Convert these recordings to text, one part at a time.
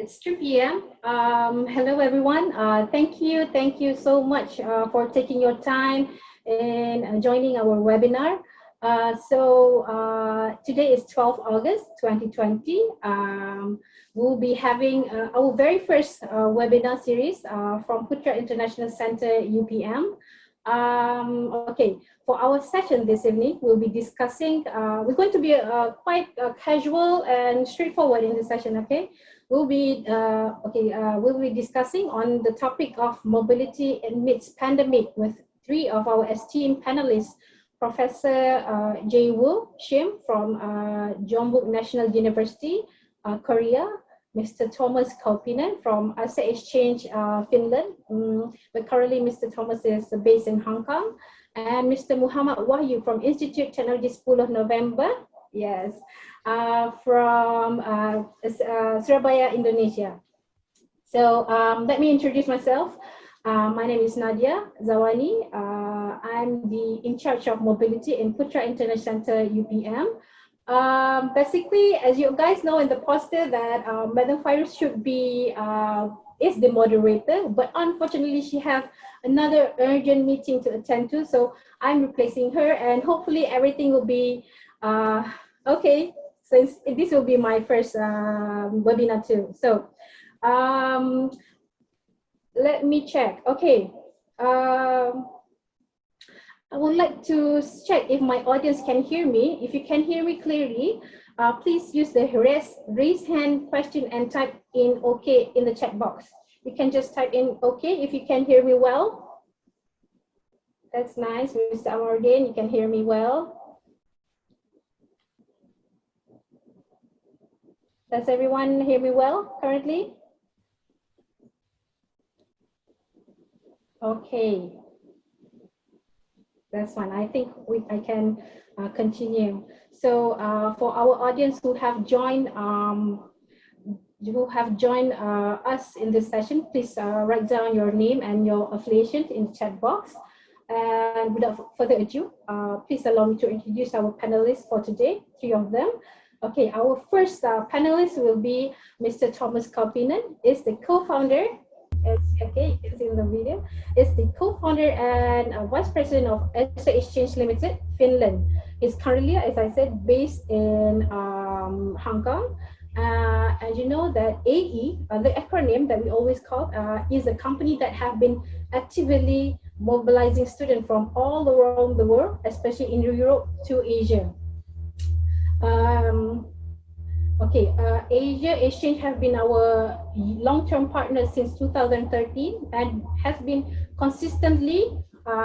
It's 2 p.m. Hello, everyone. Thank you so much for taking your time and joining our webinar. Today is 12 August 2020. We'll be having our very first webinar series from PUTRA International Centre, UPM. Okay, for our session this evening, we'll be discussing, we're going to be quite casual and straightforward in this session, okay? We'll be discussing on the topic of mobility amidst pandemic with three of our esteemed panelists, Professor JAEWOO, SHIM from Jeonbuk National University, Korea, Mr. Thomas Kaupinen from Asia Exchange, Finland, but currently Mr. Thomas is based in Hong Kong, and Mr. Muhammad Wahyu from Institute Technology School of November, yes, from Surabaya, Indonesia. So let me introduce myself. My name is Nadia Zawani. I'm in charge of mobility in PUTRA International Centre, UPM. Basically, as you guys know in the poster that Madam Fairuz should be is the moderator, but unfortunately she have another urgent meeting to attend to, so I'm replacing her, and hopefully everything will be okay, since this will be my first webinar too. So let me check. Okay. I would like to check if my audience can hear me. If you can hear me clearly, please use the raise hand question and type in OK in the chat box. You can just type in OK if you can hear me well. That's nice, Mr. Amardin, you can hear me well. Does everyone hear me well currently? Okay. That's fine. I think I can continue. So for our audience who have joined us in this session, please write down your name and your affiliation in the chat box. And without further ado, please allow me to introduce our panelists for today, three of them. Okay, our first panelist will be Mr. Thomas Kaupinen, is the co-founder. Okay, you can see in the video, is the co-founder and vice president of Asia Exchange Limited, Finland. He's currently, as I said, based in Hong Kong. As you know that AE, the acronym that we always call, is a company that have been actively mobilizing students from all around the world, especially in Europe to Asia. Asia Exchange have been our long-term partner since 2013 and has been consistently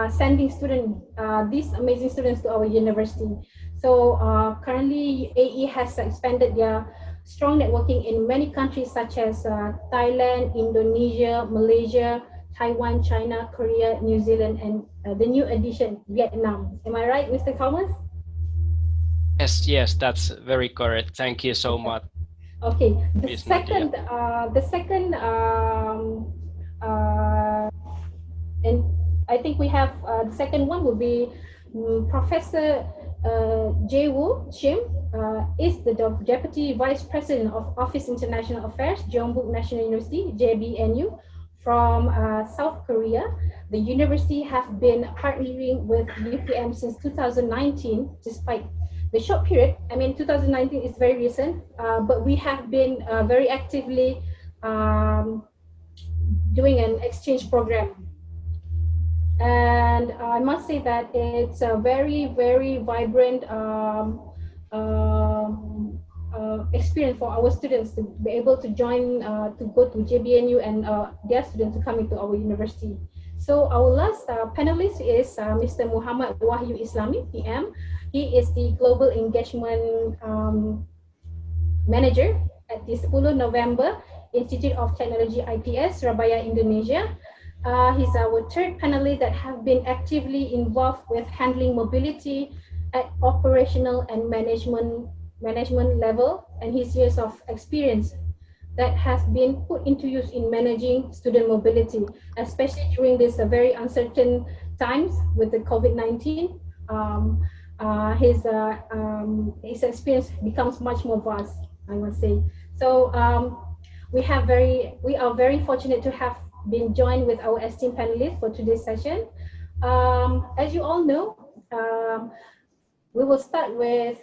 sending these amazing students to our university. So currently AE has expanded their strong networking in many countries such as Thailand, Indonesia, Malaysia, Taiwan, China, Korea, New Zealand, and the new addition, Vietnam. Am I right, Mr. Thomas? Yes, that's very correct. Thank you so much. Okay, the second, and I think we have the second one will be Professor JAEWOO, SHIM, is the Deputy Vice President of Office International Affairs, Jeonbuk National University, JBNU, from South Korea. The university have been partnering with UPM since 2019, despite the short period. I mean, 2019 is very recent, but we have been very actively doing an exchange program. And I must say that it's a very, very vibrant experience for our students to be able to join, to go to JBNU and their students to come into our university. So our last panelist is Mr. Muhammad Wahyu Islami, PM. He is the Global Engagement Manager at the 10 November Institute of Technology ITS, Surabaya, Indonesia. He's our third panelist that have been actively involved with handling mobility at operational and management level, and his years of experience that has been put into use in managing student mobility, especially during this very uncertain times with the COVID-19. His experience becomes much more vast, I must say. So we are very fortunate to have been joined with our esteemed panelists for today's session. As you all know, we will start with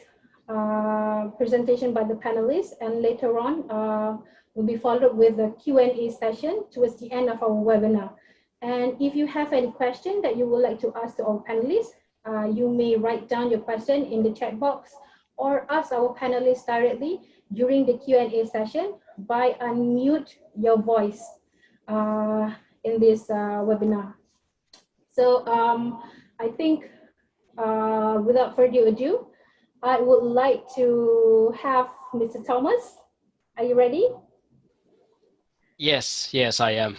presentation by the panelists, and later on will be followed with a Q&A session towards the end of our webinar. And if you have any question that you would like to ask to our panelists, you may write down your question in the chat box or ask our panelists directly during the Q&A session by unmute your voice in this webinar. So I think without further ado, I would like to have Mr. Thomas. Are you ready? Yes, I am.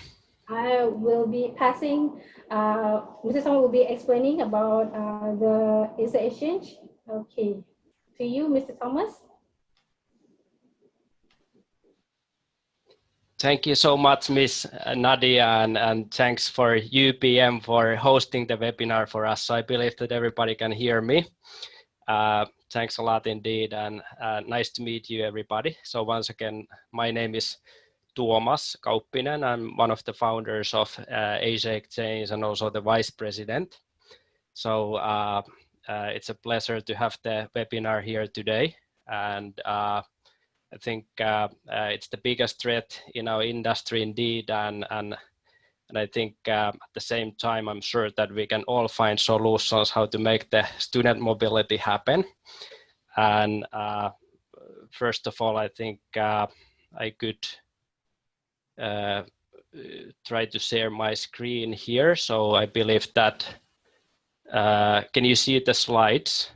I will be passing, Mr. Thomas will be explaining about the Asia exchange. Okay, to you, Mr. Thomas. Thank you so much, Ms. Nadia, and thanks for UPM for hosting the webinar for us. So I believe that everybody can hear me. Thanks a lot indeed, and nice to meet you, everybody. So once again, my name is Tuomas Kauppinen. I'm one of the founders of Asia Exchange and also the vice president. So it's a pleasure to have the webinar here today. And I think it's the biggest threat in our industry indeed. And I think at the same time, I'm sure that we can all find solutions how to make the student mobility happen. And first of all, I think I could try to share my screen here. So I believe that, can you see the slides?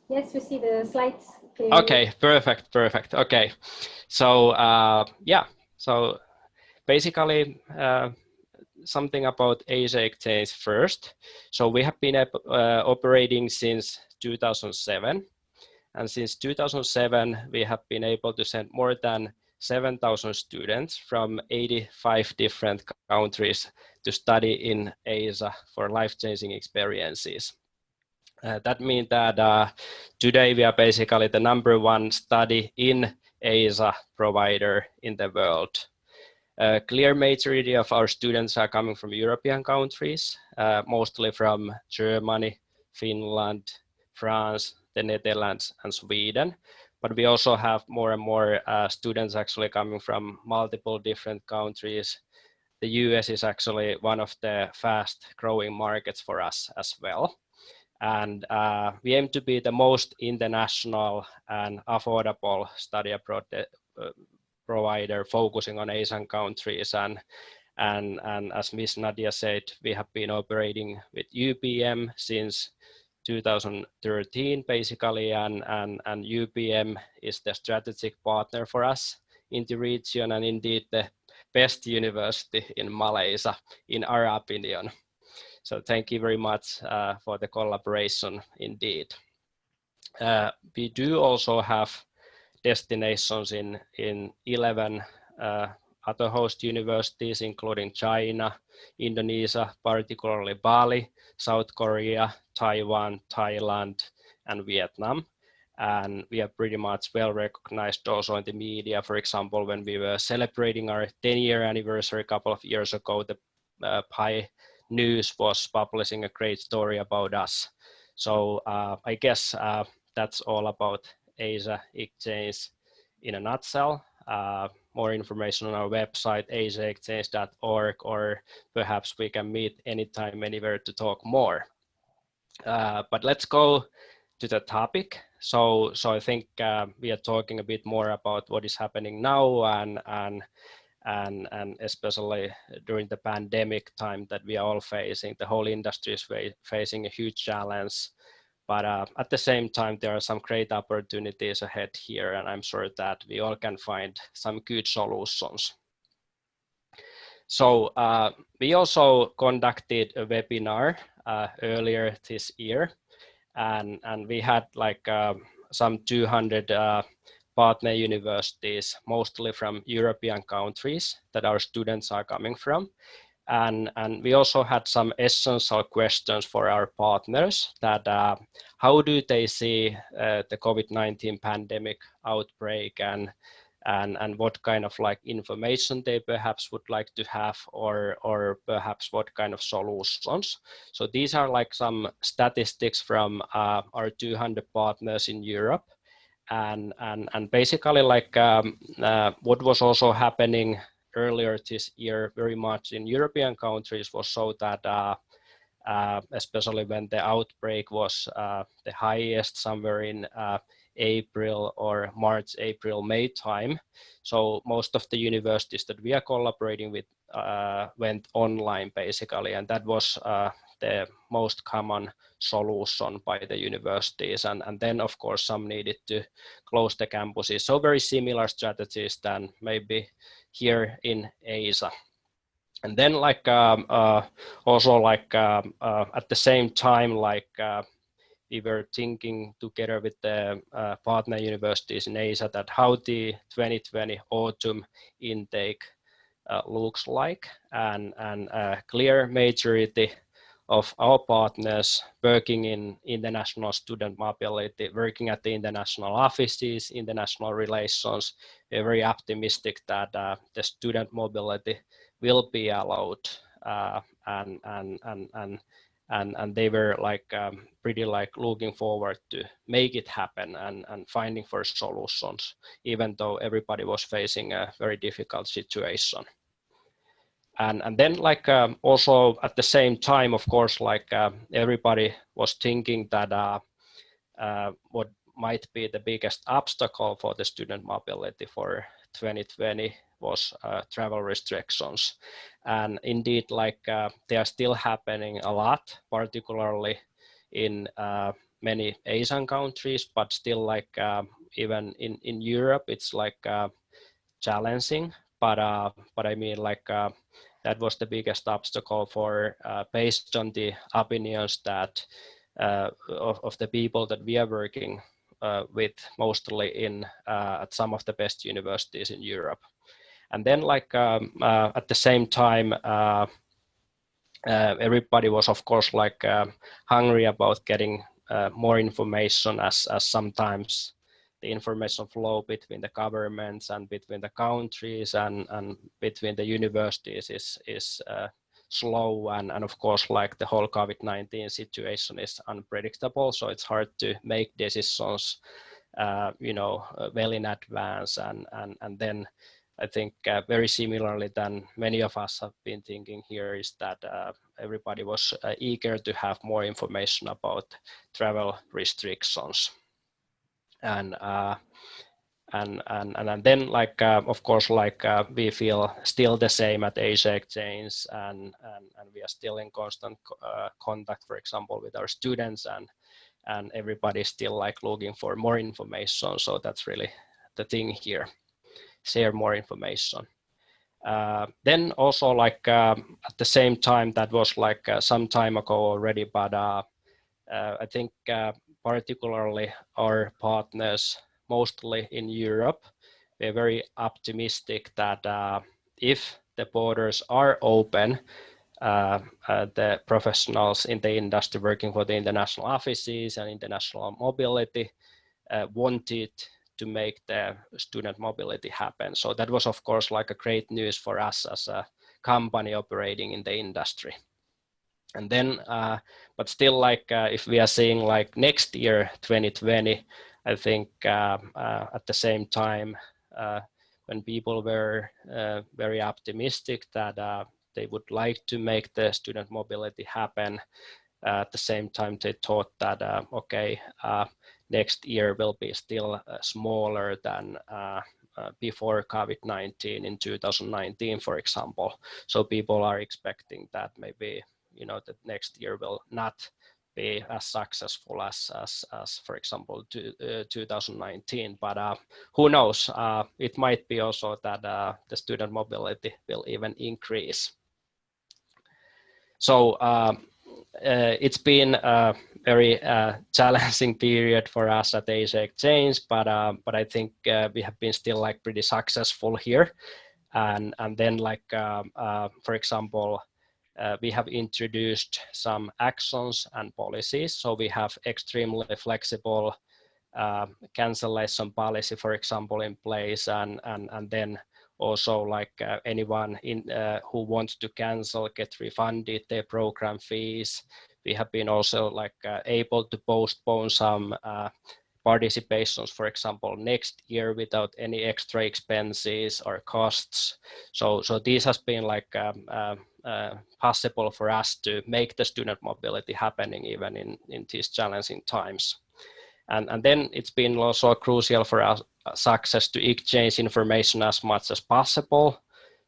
Yes, we see the slides. Okay, perfect. Okay, so yeah, so basically something about Asia Exchange first. So we have been operating since 2007. And since 2007, we have been able to send more than 7,000 students from 85 different countries to study in Asia for life-changing experiences. That means that today we are basically the #1 study in Asia provider in the world. A clear majority of our students are coming from European countries, mostly from Germany, Finland, France, the Netherlands, and Sweden. But we also have more and more students actually coming from multiple different countries. The US is actually one of the fast growing markets for us as well. And we aim to be the most international and affordable study abroad provider focusing on Asian countries. And as Ms. Nadia said, we have been operating with UPM since 2013 basically, and UPM is the strategic partner for us in the region and indeed the best university in Malaysia, in our opinion. So thank you very much for the collaboration indeed. We do also have destinations in 11 other host universities, including China, Indonesia, particularly Bali, South Korea, Taiwan, Thailand, and Vietnam. And we are pretty much well recognized also in the media. For example, when we were celebrating our 10-year anniversary a couple of years ago, the Pi News was publishing a great story about us. So I guess that's all about Asia Exchange in a nutshell. More information on our website, asiaexchange.org, or perhaps we can meet anytime, anywhere to talk more. But let's go to the topic. So I think we are talking a bit more about what is happening now and especially during the pandemic time that we are all facing. The whole industry is facing a huge challenge. But at the same time, there are some great opportunities ahead here, and I'm sure that we all can find some good solutions. So we also conducted a webinar earlier this year, and we had like some 200 partner universities, mostly from European countries that our students are coming from. And we also had some essential questions for our partners that how do they see the COVID-19 pandemic outbreak, and what kind of like information they perhaps would like to have, or perhaps what kind of solutions. So these are like some statistics from our 200 partners in Europe. And basically like what was also happening earlier this year very much in European countries was so that especially when the outbreak was the highest somewhere in April or March, April, May time. So most of the universities that we are collaborating with went online basically, and that was the most common solution by the universities. And then of course some needed to close the campuses. So very similar strategies than maybe here in Asia. And then like also like at the same time, like we were thinking together with the partner universities in Asia that how the 2020 autumn intake looks like, and a clear majority of our partners working in international student mobility, working at the international offices, international relations, we're very optimistic that the student mobility will be allowed, and they were like pretty like looking forward to make it happen and finding first solutions, even though everybody was facing a very difficult situation. And then like also at the same time, of course, like everybody was thinking that what might be the biggest obstacle for the student mobility for 2020 was travel restrictions. And indeed, like they are still happening a lot, particularly in many Asian countries, but still like even in Europe, it's like challenging. But I mean, like that was the biggest obstacle for based on the opinions that of the people that we are working with, mostly in at some of the best universities in Europe. And then like at the same time, everybody was of course like hungry about getting more information, as sometimes the information flow between the governments and between the countries and between the universities is slow, and of course like the whole COVID-19 situation is unpredictable, so it's hard to make decisions well in advance, and then I think very similarly than many of us have been thinking here is that everybody was eager to have more information about travel restrictions. And then like of course like we feel still the same at Asia Exchange, and we are still in constant contact, for example, with our students, and everybody's still like looking for more information. So that's really the thing here, share more information. Then also like at the same time, that was like some time ago already, but I think particularly our partners, mostly in Europe, we're very optimistic that if the borders are open, the professionals in the industry working for the international offices and international mobility wanted to make the student mobility happen. So that was of course like a great news for us as a company operating in the industry. And then, but still like if we are seeing like next year, 2020, I think at the same time, when people were very optimistic that they would like to make the student mobility happen, at the same time they thought that, okay, next year will be still smaller than before COVID-19 in 2019, for example. So people are expecting that maybe that next year will not be as successful as for example 2019, but who knows, it might be also that the student mobility will even increase. So it's been a very challenging period for us at Asia Exchange, but I think we have been still like pretty successful here, and then like for example we have introduced some actions and policies. So we have extremely flexible cancellation policy, for example, in place, and then also like anyone who wants to cancel get refunded their program fees. We have been also like able to postpone some participations, for example, next year without any extra expenses or costs. So this has been like possible for us to make the student mobility happening even in these challenging times. And then it's been also crucial for us success to exchange information as much as possible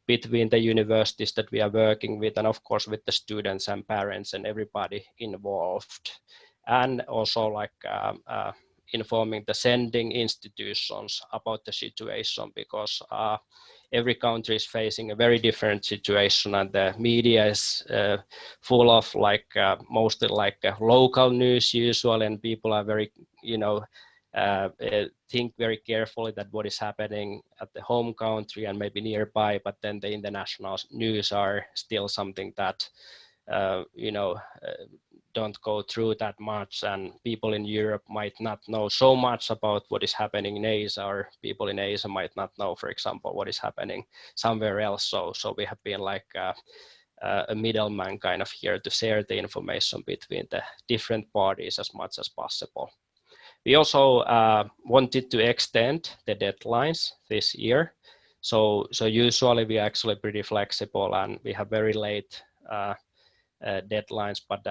between the universities that we are working with, and of course with the students and parents and everybody involved, and also like informing the sending institutions about the situation, because every country is facing a very different situation, and the media is full of like mostly like local news usually, and people are very, think very carefully that what is happening at the home country and maybe nearby, but then the international news are still something that don't go through that much, and people in Europe might not know so much about what is happening in Asia, or people in Asia might not know, for example, what is happening somewhere else. So we have been like a middleman kind of here to share the information between the different parties as much as possible. We also wanted to extend the deadlines this year. So usually we are actually pretty flexible, and we have very late deadlines, but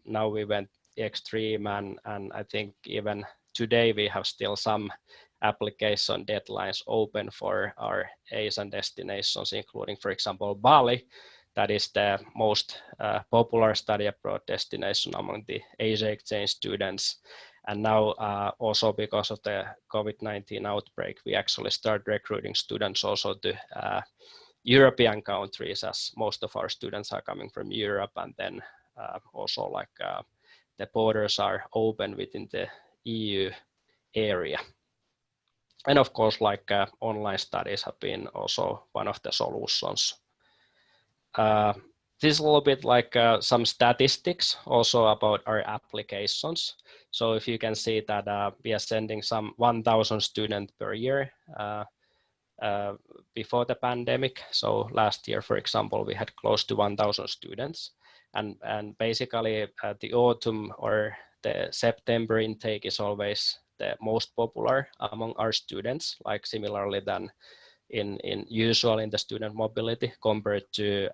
now we went extreme, and I think even today we have still some application deadlines open for our Asian destinations, including, for example, Bali. That is the most popular study abroad destination among the Asia exchange students. And now also because of the COVID-19 outbreak, we actually start recruiting students also to European countries, as most of our students are coming from Europe, and then also like the borders are open within the EU area. And of course, like online studies have been also one of the solutions. This is a little bit like some statistics also about our applications. So if you can see that we are sending some 1,000 students per year before the pandemic. So last year, for example, we had close to 1,000 students, and basically the autumn or the September intake is always the most popular among our students, like similarly than in usual in the student mobility compared to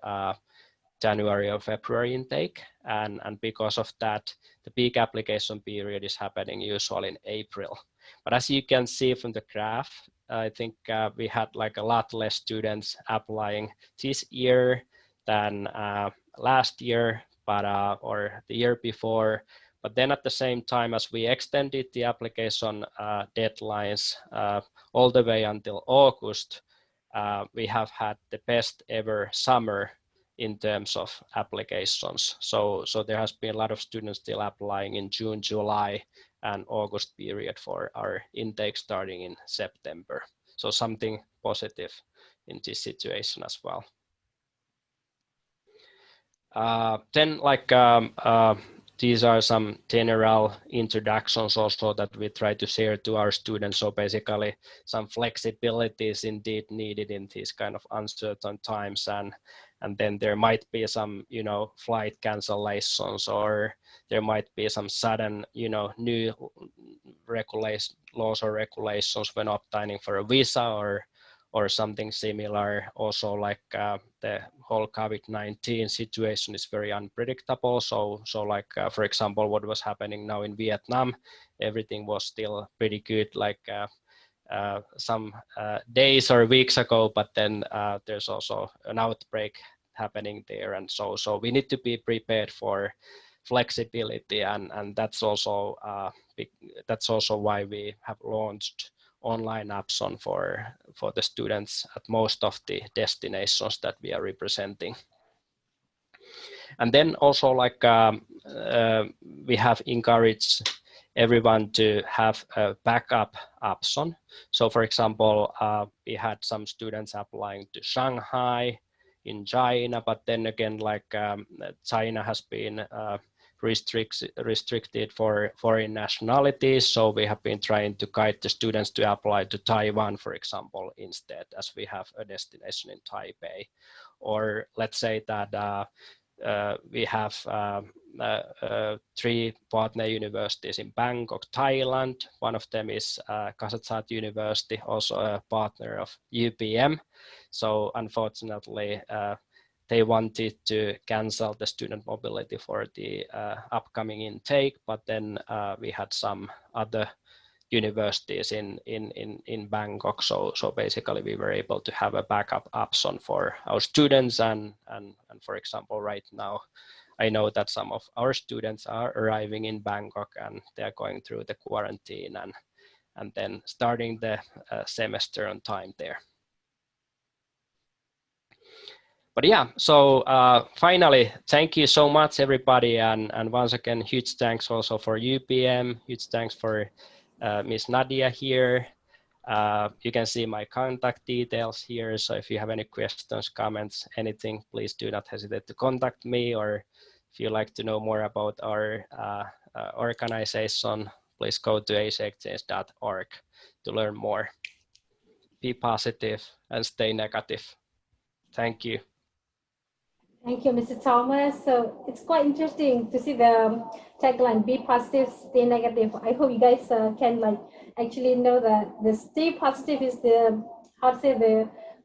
January or February intake, and because of that, the peak application period is happening usually in April. But as you can see from the graph, I think we had like a lot less students applying this year than last year, but or the year before. But then at the same time, as we extended the application deadlines all the way until August, we have had the best ever summer in terms of applications. So there has been a lot of students still applying in June, July, and August period for our intake starting in September. So something positive in this situation as well. Then like these are some general introductions also that we try to share to our students. So basically some flexibility is indeed needed in these kind of uncertain times, and then there might be some, flight cancellations, or there might be some sudden, new laws or regulations when obtaining for a visa or something similar. Also, like the whole COVID-19 situation is very unpredictable. So like for example, what was happening now in Vietnam, everything was still pretty good, like some days or weeks ago, but then there's also an outbreak happening there, and so we need to be prepared for flexibility, and that's also why we have launched online option for the students at most of the destinations that we are representing. And then also like we have encouraged everyone to have a backup option. So for example, we had some students applying to Shanghai in China, but then again, like China has been restricted for foreign nationalities, so we have been trying to guide the students to apply to Taiwan, for example, instead, as we have a destination in Taipei. Or let's say that we have 3 partner universities in Bangkok, Thailand. One of them is Kasetsart University, also a partner of UPM. So unfortunately, they wanted to cancel the student mobility for the upcoming intake, but then we had some other universities in Bangkok. So basically we were able to have a backup option for our students, and for example, right now, I know that some of our students are arriving in Bangkok and they're going through the quarantine and then starting the semester on time there. But yeah, so finally, thank you so much, everybody. And once again, huge thanks also for UPM, huge thanks for Ms. Nadia here. You can see my contact details here. So if you have any questions, comments, anything, please do not hesitate to contact me. Or if you like to know more about our organization, please go to asiaexchange.org to learn more. Be positive and stay negative. Thank you. Thank you, Mr. Thomas. So it's quite interesting to see the tagline, be positive, stay negative. I hope you guys can like actually know that the stay positive is the, how to say,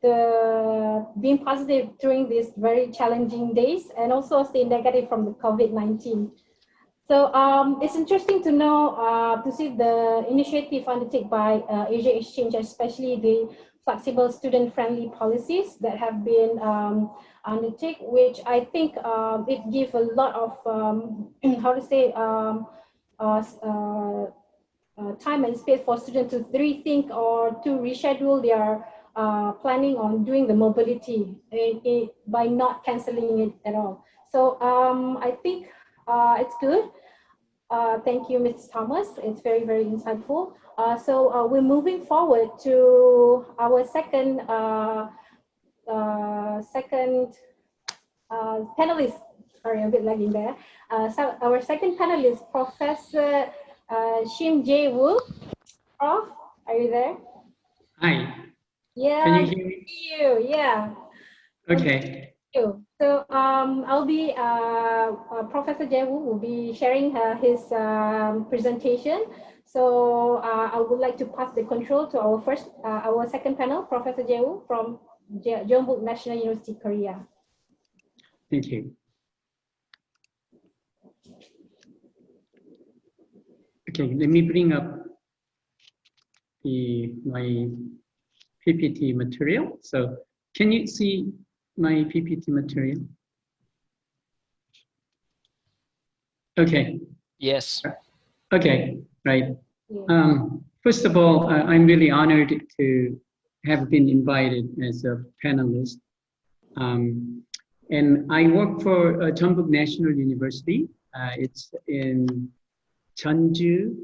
the being positive during these very challenging days, and also stay negative from the COVID-19. So it's interesting to know, to see the initiative undertaken by Asia Exchange, especially the flexible student-friendly policies that have been undertaken, which I think it gives a lot of, how to say, time and space for students to rethink or to reschedule their planning on doing the mobility by not canceling it at all. So I think it's good. Thank you, Ms. Thomas. It's very, very insightful. So we're moving forward to our second panelist. Sorry, I'm a bit lagging there. So our second panelist, Professor SHIM JAEWOO. Prof, are you there? Hi. Yeah. Can you hear me? You, yeah. Okay. So I'll be, Professor JAEWOO will be sharing his presentation. So I would like to pass the control to our second panel, Professor JAEWOO from Jeonbuk National University, Korea. Thank you. Okay, let me bring up my PPT material. So can you see my PPT material? Okay. Yes. Okay, right. First of all, I'm really honored to have been invited as a panelist. And I work for Jeonbuk National University. It's in Jeonju,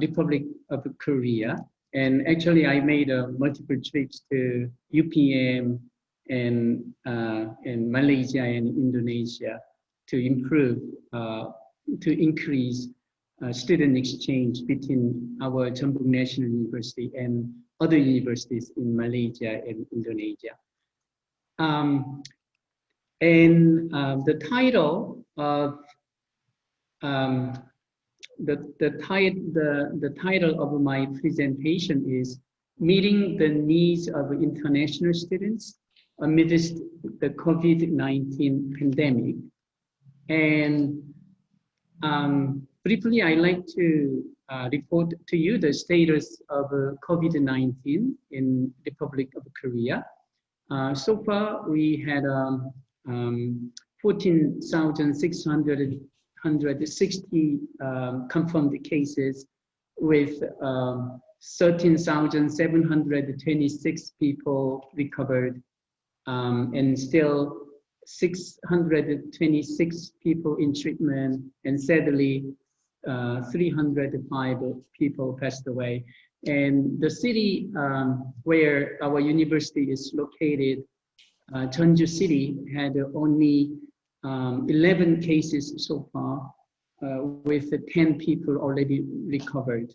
Republic of Korea. And actually, I made multiple trips to UPM and Malaysia and Indonesia to improve, to increase student exchange between our Jeonbuk National University and other universities in Malaysia and Indonesia. The title of the title of my presentation is Meeting the Needs of International Students Amidst the COVID-19 Pandemic. And briefly, I'd like to report to you the status of COVID-19 in the Republic of Korea. So far, we had 14,660 confirmed cases with 13,726 people recovered, and still 626 people in treatment, and sadly 305 people passed away. And the city where our university is located Jeonju City had only 11 cases so far, with 10 people already recovered.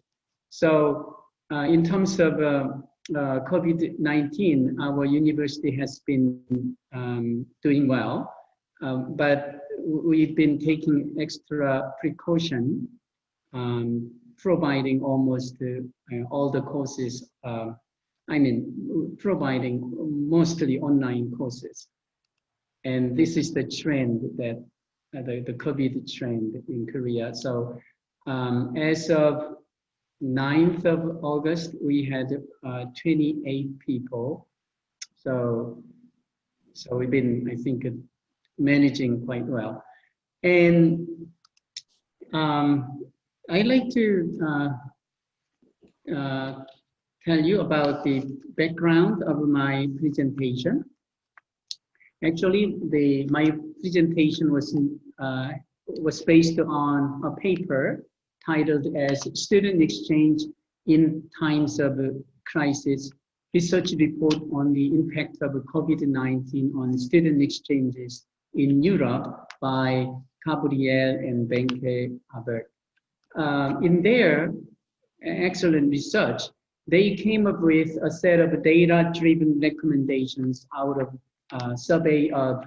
So in terms of COVID-19, our university has been doing well, but we've been taking extra precaution, providing almost all the courses, providing mostly online courses. And this is the trend that the COVID trend in Korea. So as of 9th of August, we had 28 people. So we've been, I think, managing quite well. And I'd like to tell you about the background of my presentation. Actually, my presentation was based on a paper titled as Student Exchange in Times of Crisis, Research Report on the Impact of COVID-19 on Student Exchanges in Europe by Gabriel and Benke Albert. In their excellent research, they came up with a set of data-driven recommendations out of a survey of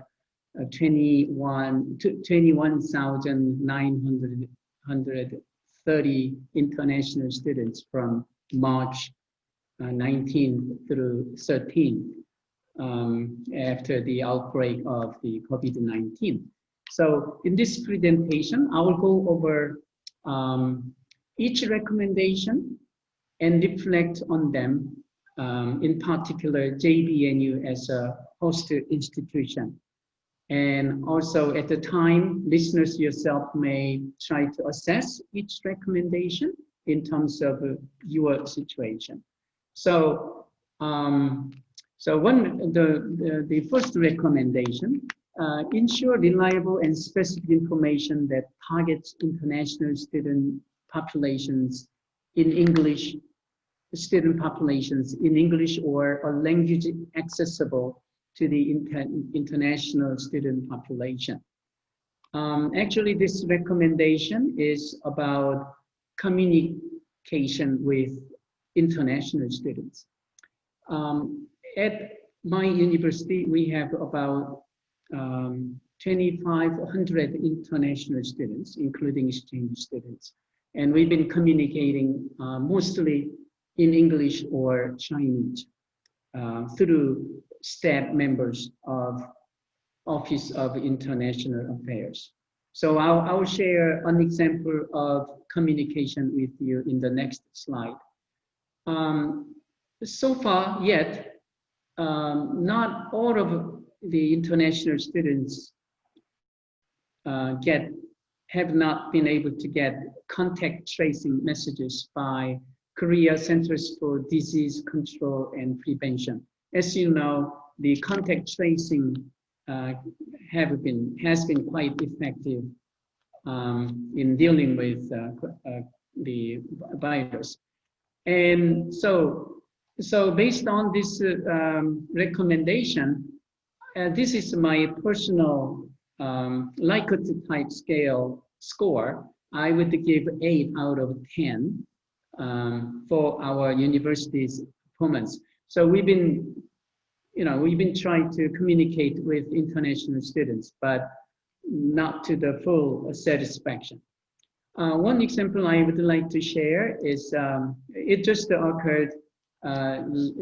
21,930 international students from March 19 through 13 after the outbreak of the COVID-19. So in this presentation, I will go over each recommendation and reflect on them, in particular JBNU as a host institution. And also at the time, listeners yourself may try to assess each recommendation in terms of your situation. So, the first recommendation, ensure reliable and specific information that targets international student populations in English, student populations in English or a language accessible to the international student population. Actually, this recommendation is about communication with international students. At my university, we have about 2,500 international students, including exchange students. And we've been communicating mostly in English or Chinese through staff members of Office of International Affairs. So I'll share an example of communication with you in the next slide. So far yet, not all of the international students have not been able to get contact tracing messages by Korea Centers for Disease Control and Prevention. As you know, the contact tracing has been quite effective in dealing with the virus. And so based on this recommendation, this is my personal Likert type scale score. I would give 8 out of 10 for our university's performance. So we've been trying to communicate with international students, but not to the full satisfaction. One example I would like to share is it just occurred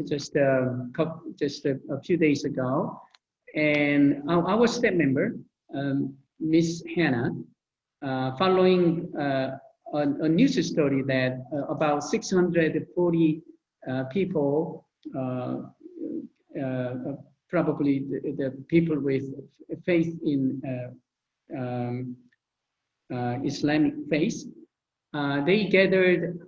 just a few days ago, and our staff member, Ms. Hannah, following a news story that about 640 people, probably the people with faith in Islamic faith, they gathered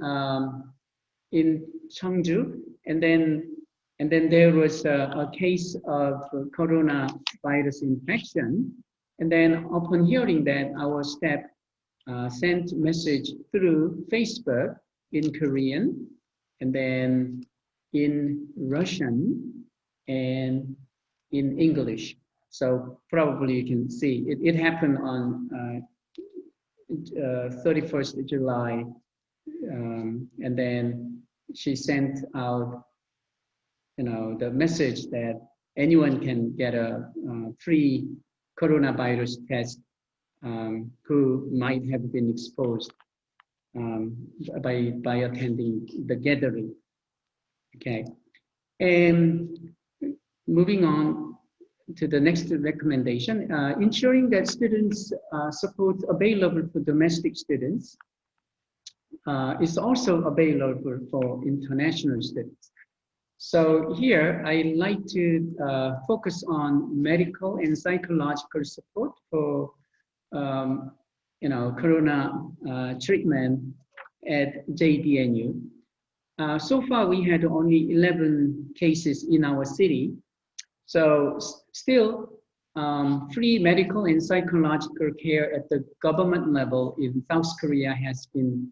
in Jeonju, and then there was a case of coronavirus infection. And then upon hearing that, our staff sent message through Facebook in Korean, and then in Russian and in English. So probably you can see it happened on 31st of July, and then she sent out, the message that anyone can get a free coronavirus test who might have been exposed by attending the gathering. Okay, and moving on to the next recommendation, ensuring that students support available for domestic students is also available for international students. So here I like to focus on medical and psychological support for corona treatment at JBNU. So far we had only 11 cases in our city. So still, free medical and psychological care at the government level in South Korea has been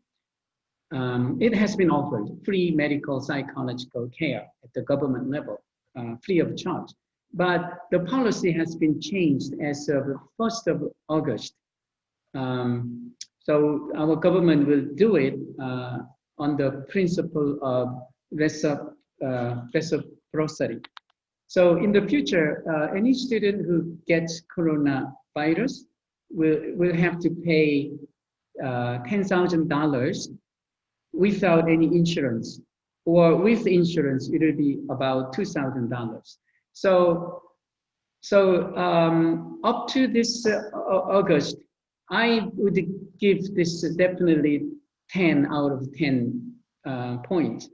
offered, free medical psychological care at the government level, free of charge. But the policy has been changed as of 1st of August. So our government will do it on the principle of reciprocity. So in the future, any student who gets coronavirus will have to pay $10,000 without any insurance, or with insurance, it will be about $2,000. So up to this August, I would give this definitely 10 out of 10 points.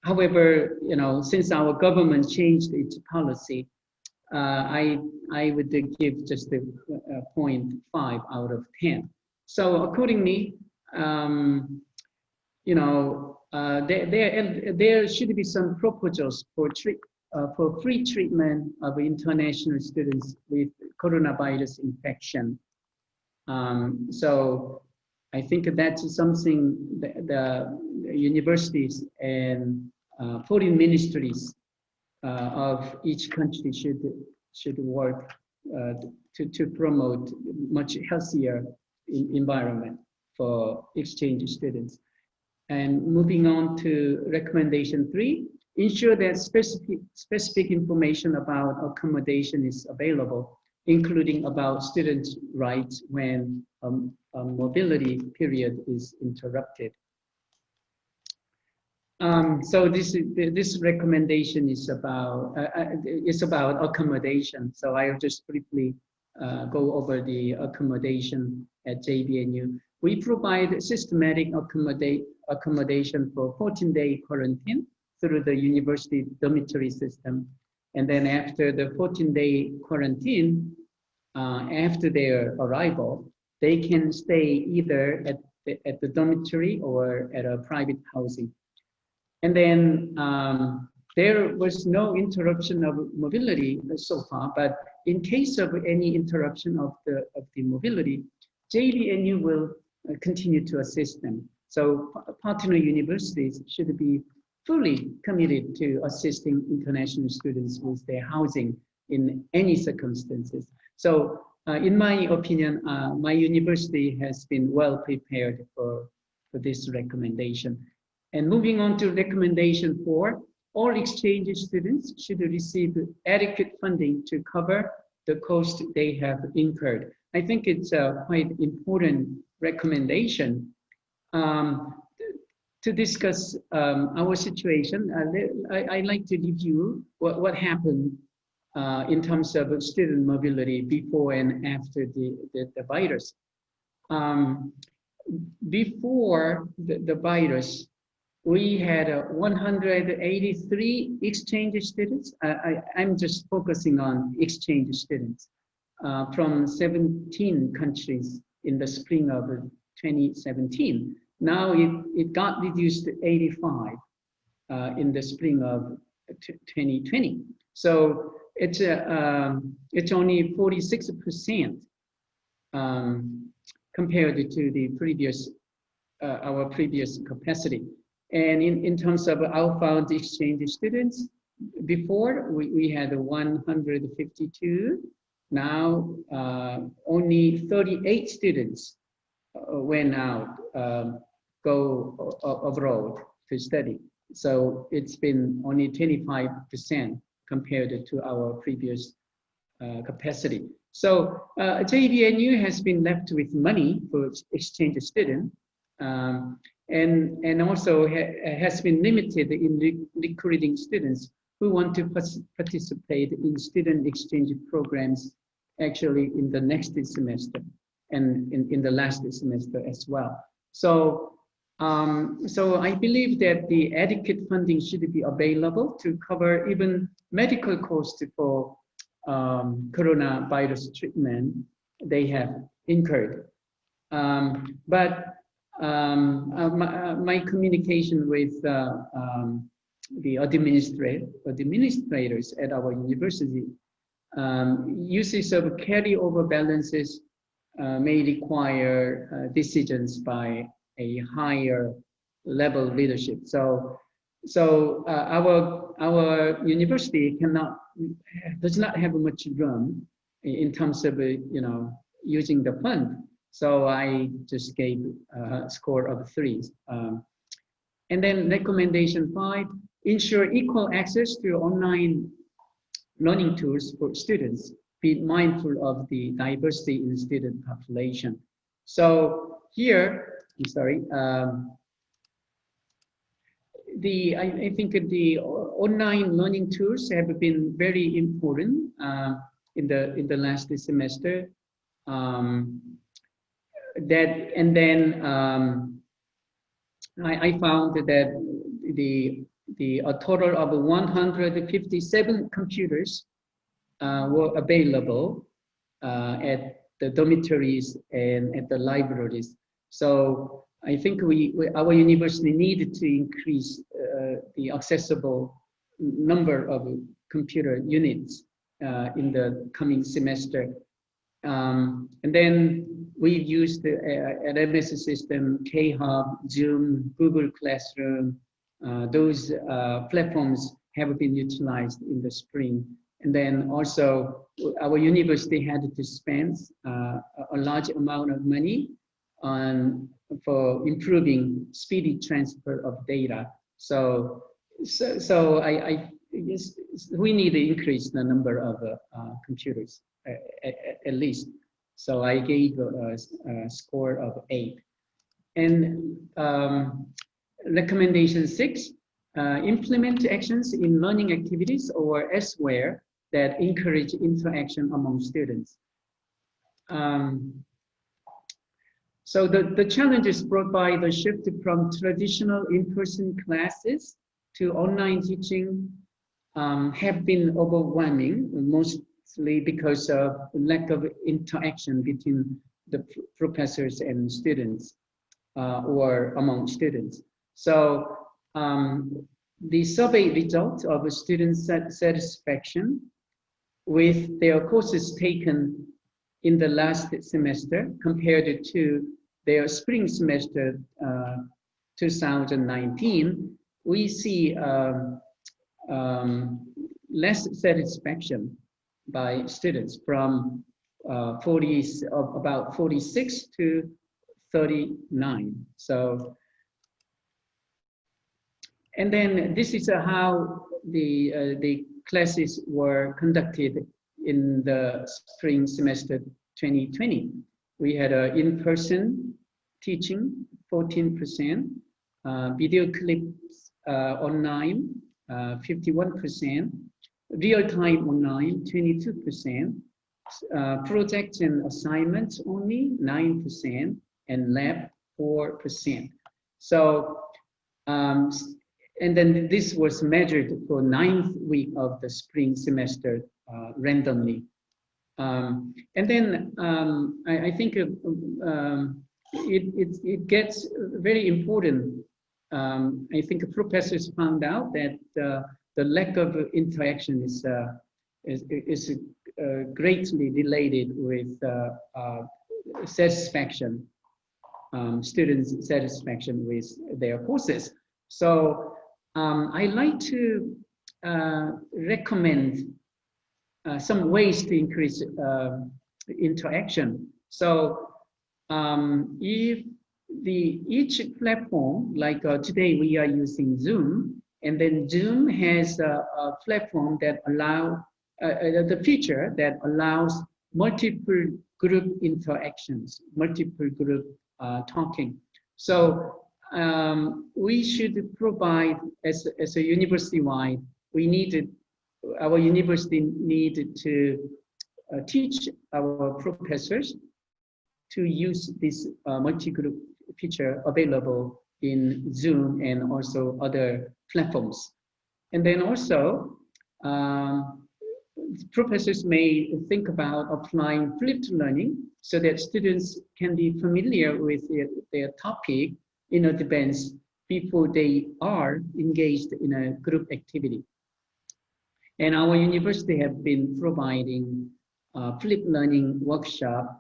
However, since our government changed its policy, I would give just a 0.5 out of 10. So accordingly, there should be some proposals for free treatment of international students with coronavirus infection. So I think that's something that the universities and foreign ministries of each country should work to promote much healthier environment for exchange students. And moving on to recommendation 3, ensure that specific information about accommodation is available, including about students' rights when a mobility period is interrupted. So this recommendation is about accommodation. So I'll just briefly go over the accommodation at JBNU. We provide systematic accommodation for 14-day quarantine through the university dormitory system. And then after the 14-day quarantine, after their arrival, they can stay either at the dormitory or at a private housing. And then there was no interruption of mobility so far, but in case of any interruption of the mobility, JBNU will continue to assist them. So partner universities should be fully committed to assisting international students with their housing in any circumstances. So in my opinion, my university has been well prepared for this recommendation. And moving on to recommendation 4, all exchange students should receive adequate funding to cover the cost they have incurred. I think it's a quite important recommendation. To discuss our situation, I'd like to review what happened in terms of student mobility before and after the virus. Before the virus, we had 183 exchange students. I'm just focusing on exchange students from 17 countries in the spring of 2017. Now it got reduced to 85 in the spring of 2020. So it's only 46% compared to the previous our previous capacity. And in terms of outbound exchange students, before we had 152. Now only 38 students went out, go abroad to study. So it's been only 25% compared to our previous capacity. So JBNU has been left with money for exchange student, and also has been limited in recruiting students who want to participate in student exchange programs actually in the next semester and in the last semester as well. So so I believe that the adequate funding should be available to cover even medical costs for coronavirus treatment they have incurred. But my communication with the administrators at our university, uses of carryover balances may require decisions by a higher level leadership. So our university does not have much room in terms of using the fund. So I just gave a score of 3. And then recommendation 5: ensure equal access to online learning tools for students. Be mindful of the diversity in the student population. So here, I'm sorry. I think the online learning tools have been very important in the last semester. I found that a total of 157 computers were available at the dormitories and at the libraries. So I think our university needed to increase the accessible number of computer units in the coming semester. And then we used the LMS system, K-Hub, Zoom, Google Classroom. Those platforms have been utilized in the spring. And then also our university had to spend a large amount of money for improving speedy transfer of data. So I guess we need to increase the number of computers at least. So I gave a score of 8. And recommendation 6: implement actions in learning activities or elsewhere that encourage interaction among students. So the challenges brought by the shift from traditional in-person classes to online teaching have been overwhelming, mostly because of lack of interaction between the professors and students or among students. So the survey results of student satisfaction with their courses taken in the last semester compared to their spring semester 2019, we see less satisfaction by students from about 46 to 39. So, and then this is how the classes were conducted in the spring semester 2020. We had in-person teaching 14%, video clips online 51%, real-time online 22%, projects and assignments only 9%, and lab 4%. So, and then this was measured for 9th week of the spring semester randomly. And then I think it gets very important. I think professors found out that the lack of interaction is greatly related with satisfaction, students' satisfaction with their courses. So I like to recommend some ways to increase interaction. So if each platform, like today we are using Zoom, and then Zoom has a platform that allow the feature that allows multiple group interactions, multiple group talking. So we should provide, as a university-wide, our university needed to teach our professors to use this multi-group feature available in Zoom and also other platforms. And then also, professors may think about applying flipped learning so that students can be familiar with their topic in advance before they are engaged in a group activity. And our university have been providing flipped learning workshop.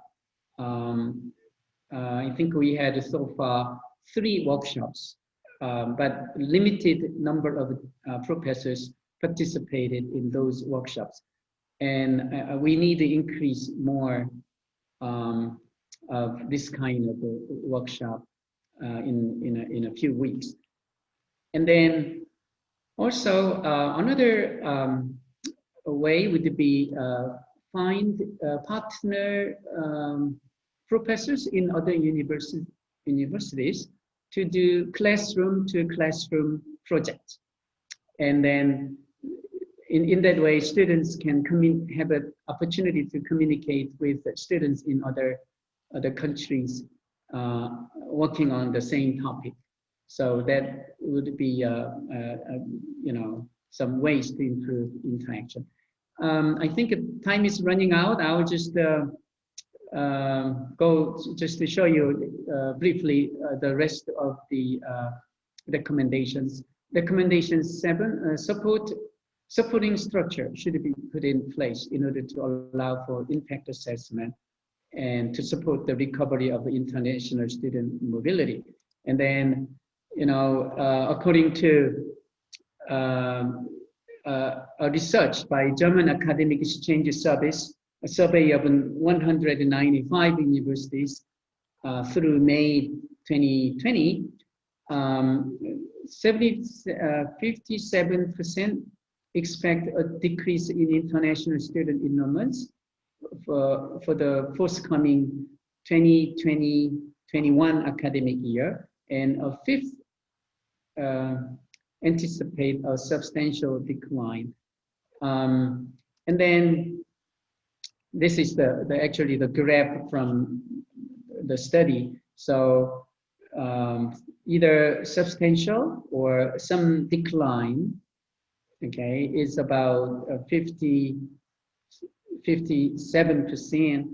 I think we had so far 3 workshops, but limited number of professors participated in those workshops. And we need to increase more of this kind of workshop in a few weeks. And then also another way would be find partner professors in other universities to do classroom to classroom projects. And then in that way, students can have an opportunity to communicate with students in other countries working on the same topic. So that would be some ways to improve interaction. I think time is running out. I'll just go just to show you briefly the rest of the recommendations. Recommendation 7, supporting structure should be put in place in order to allow for impact assessment and to support the recovery of the international student mobility. And then, according to a research by German Academic Exchange Service, a survey of 195 universities through May 2020, 57% expect a decrease in international student enrollments for the forthcoming 2020-21 academic year, and a fifth anticipate a substantial decline. And then this is actually the graph from the study. So either substantial or some decline, okay, is about 57%.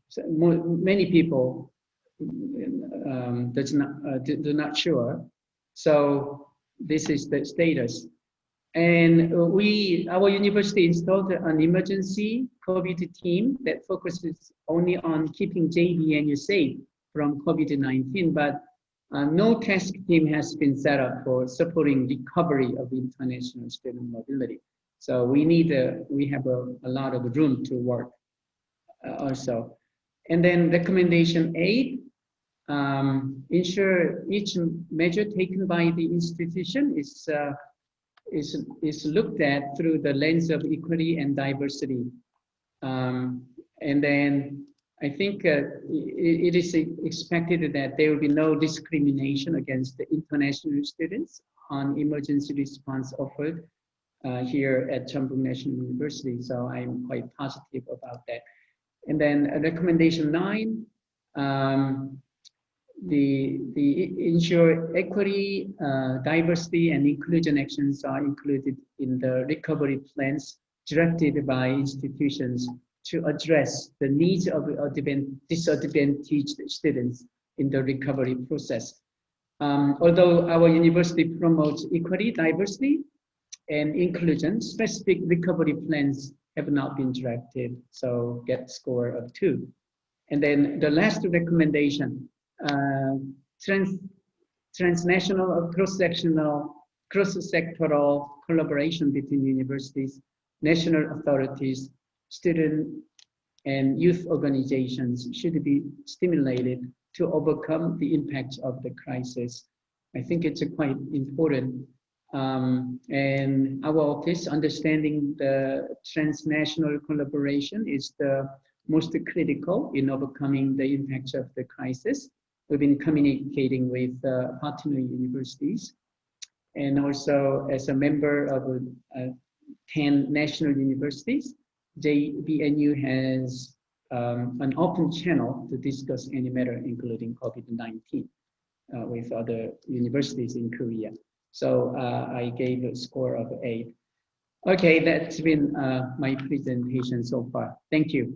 So many people do not sure. So this is the status. And our university installed an emergency COVID team that focuses only on keeping JBNU safe from COVID-19, but no task team has been set up for supporting recovery of international student mobility. So we have a lot of room to work also. And then recommendation 8, ensure each measure taken by the institution is looked at through the lens of equity and diversity. And then I think it is expected that there will be no discrimination against the international students on emergency response offered here at Jeonbuk National University. So I'm quite positive about that. And then recommendation 9, the ensure equity, diversity, and inclusion actions are included in the recovery plans directed by institutions to address the needs of disadvantaged students in the recovery process. Although our university promotes equity, diversity, and inclusion, specific recovery plans have not been drafted, so get score of 2. And then the last recommendation, transnational or cross-sectional cross-sectoral collaboration between universities, national authorities, student and youth organizations should be stimulated to overcome the impacts of the crisis. I think it's quite important. And our office, understanding the transnational collaboration is the most critical in overcoming the impacts of the crisis. We've been communicating with partner universities, and also as a member of 10 national universities, JBNU has an open channel to discuss any matter, including COVID-19, with other universities in Korea. So I gave a score of 8. Okay, that's been my presentation so far. Thank you.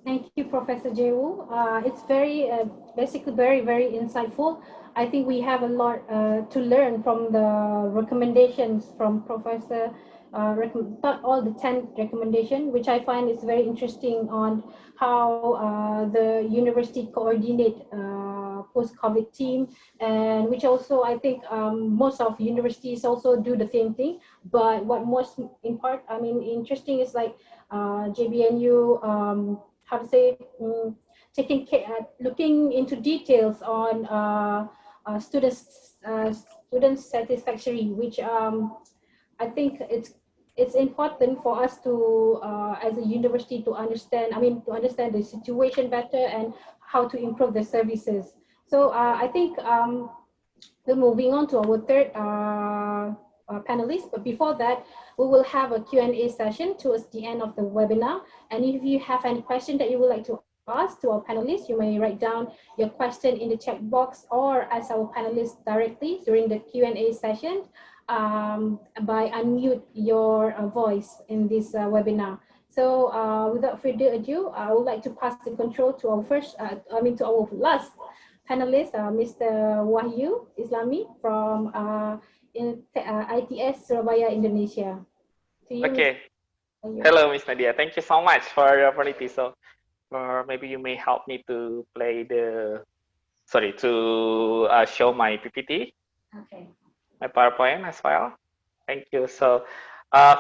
Thank you, Professor JAEWOO. It's very, basically very, very insightful. I think we have a lot to learn from the recommendations from Professor, not all the 10 recommendations, which I find is very interesting on how the university coordinate post-COVID team, and which also I think most of universities also do the same thing. But what most interesting is like JBNU, how to say, taking care, looking into details on students satisfaction, which I think it's important for us to as a university to understand. To understand the situation better and how to improve the services. So I think we're moving on to our third panelist, but before that, we will have a Q&A session towards the end of the webinar. And if you have any question that you would like to ask to our panelists, you may write down your question in the chat box or ask our panelists directly during the Q&A session by unmute your voice in this webinar. So without further ado, I would like to pass the control to our to our last panelist, Mr. Wahyu Islami from ITS Surabaya, Indonesia. Okay. Hello, Ms. Nadia. Thank you so much for your opportunity. So, maybe you may help me to play the, to show my PPT. Okay. My PowerPoint as well. Thank you. So,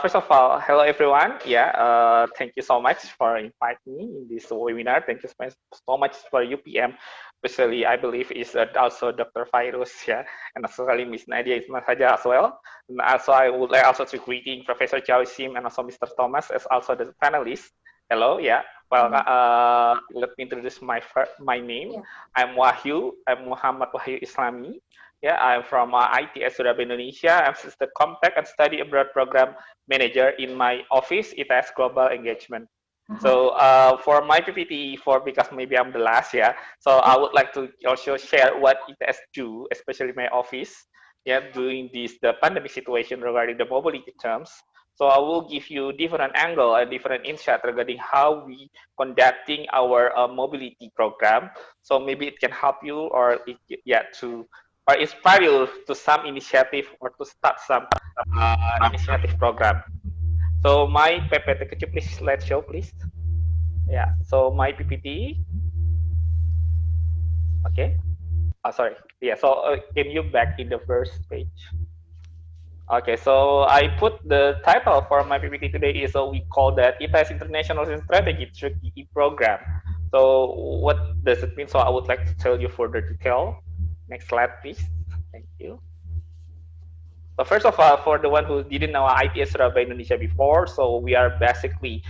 first of all, hello everyone. Yeah, thank you so much for inviting me in this webinar. Thank you so much for UPM, especially I believe is also Dr. Virus, yeah, and especially Ms. Nadia as well. And also I would like also to greeting Professor SHIM and also Mr. Thomas as also the panelists. Hello, yeah. Well, let me introduce my name. Yeah. I'm Wahyu. I'm Muhammad Wahyu Islami. Yeah, I'm from ITS Surabaya, Indonesia. I'm the Compact and Study Abroad Program Manager in my office, ITS Global Engagement. So for my PPT, because maybe I'm the last, yeah. So I would like to also share what ITS do, especially my office, yeah, during the pandemic situation regarding the mobility terms. So I will give you different angle and different insight regarding how we conducting our mobility program. So maybe it can help you or inspire you to some initiative or to start some initiative program. So my PPT, could you please slideshow, please? Yeah, so my PPT. Okay. Oh, sorry. Yeah, so can you back in the first page? Okay, so I put the title for my PPT today is, so we call that ITS Internationalization Strategy Turkey program. So what does it mean? So I would like to tell you further detail. Next slide, please. Thank you. So first of all, for the one who didn't know ITS Surabaya Indonesia before, so we are basically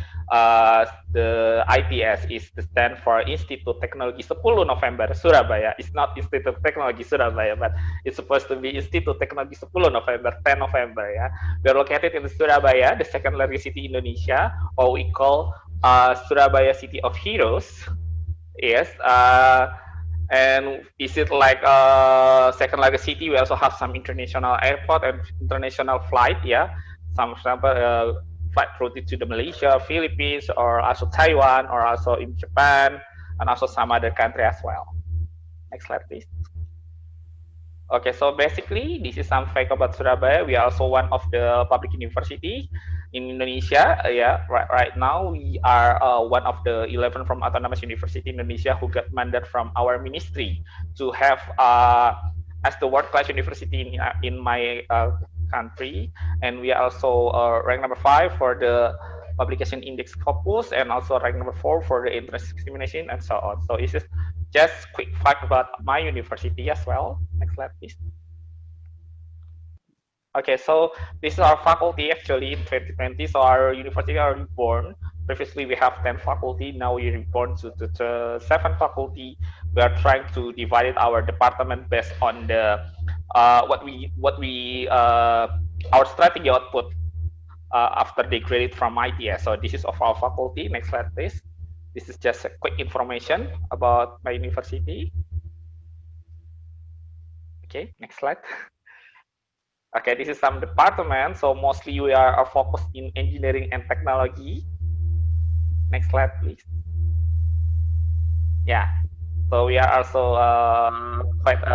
the ITS is the stand for Institut Teknologi 10 November Surabaya. It's not Institut Teknologi Surabaya, but it's supposed to be Institut Teknologi 10 November, 10 November. Yeah, we are located in Surabaya, the second largest city in Indonesia, or we call Surabaya City of Heroes. Yes. And is it like second largest city? We also have some international airport and international flight. Yeah, some example flight routed to the Malaysia, Philippines, or also Taiwan, or also in Japan, and also some other country as well. Next slide, please. Okay, so basically, this is some fact about Surabaya. We are also one of the public university in Indonesia. Yeah, right now we are one of the 11 from autonomous university in Indonesia who got mandate from our ministry to have as the world-class university in my country, and we are also ranked number 5 for the publication index Scopus, and also ranked number 4 for the interest discrimination, and so on. So this is just quick fact about my university as well. Next slide, please. Okay, so this is our faculty actually in 2020. So our university are reborn. Previously we have 10 faculty. Now we reborn to 7 faculty. We are trying to divide our department based on the our strategy output after they graduate from ITS. So this is of our faculty. Next slide, please. This is just a quick information about my university. Okay, next slide. Okay, this is some departments. So mostly we are focused in engineering and technology. Next slide, please. Yeah. So we are also quite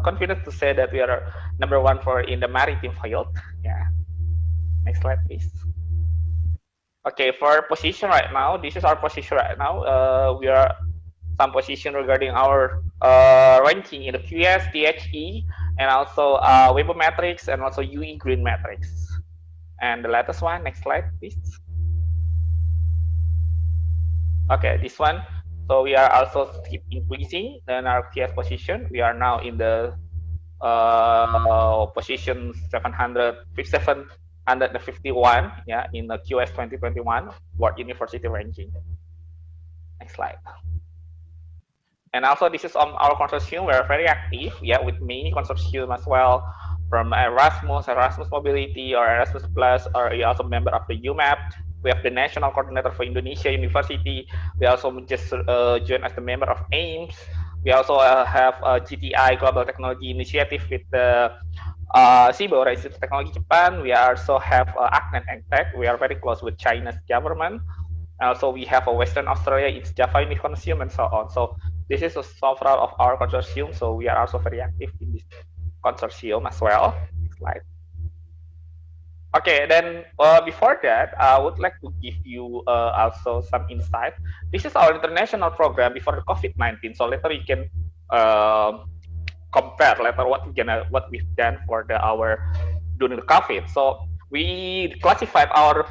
confident to say that we are number 1 in the maritime field. Yeah. Next slide, please. Okay, for position right now, this is our position right now. We are some position regarding our ranking in the QS, THE, and also Webometrics, and also UE Green Metrics. And the latest one, next slide, please. Okay, this one. So we are also keep increasing in our QS position. We are now in the position 751, yeah, in the QS 2021 World University ranking. Next slide. And also this is on our consortium. We are very active, yeah, with many consortium as well, from Erasmus Mobility, or Erasmus Plus, or we are also member of the UMAP. We have the National Coordinator for Indonesia University. We also just joined as the member of AIMS. We also have GTI Global Technology Initiative with the SIBO, Institute of Technology Japan. We also have ACNET EngTech. We are very close with China's government. Also, we have a Western Australia, it's Java Uni Consortium, and so on. So this is several of our consortium. So we are also very active in this consortium as well. Next slide. Okay, then before that, I would like to give you also some insight. This is our international program before the COVID-19. So later you can compare later what we've done for our during the COVID. So we classified our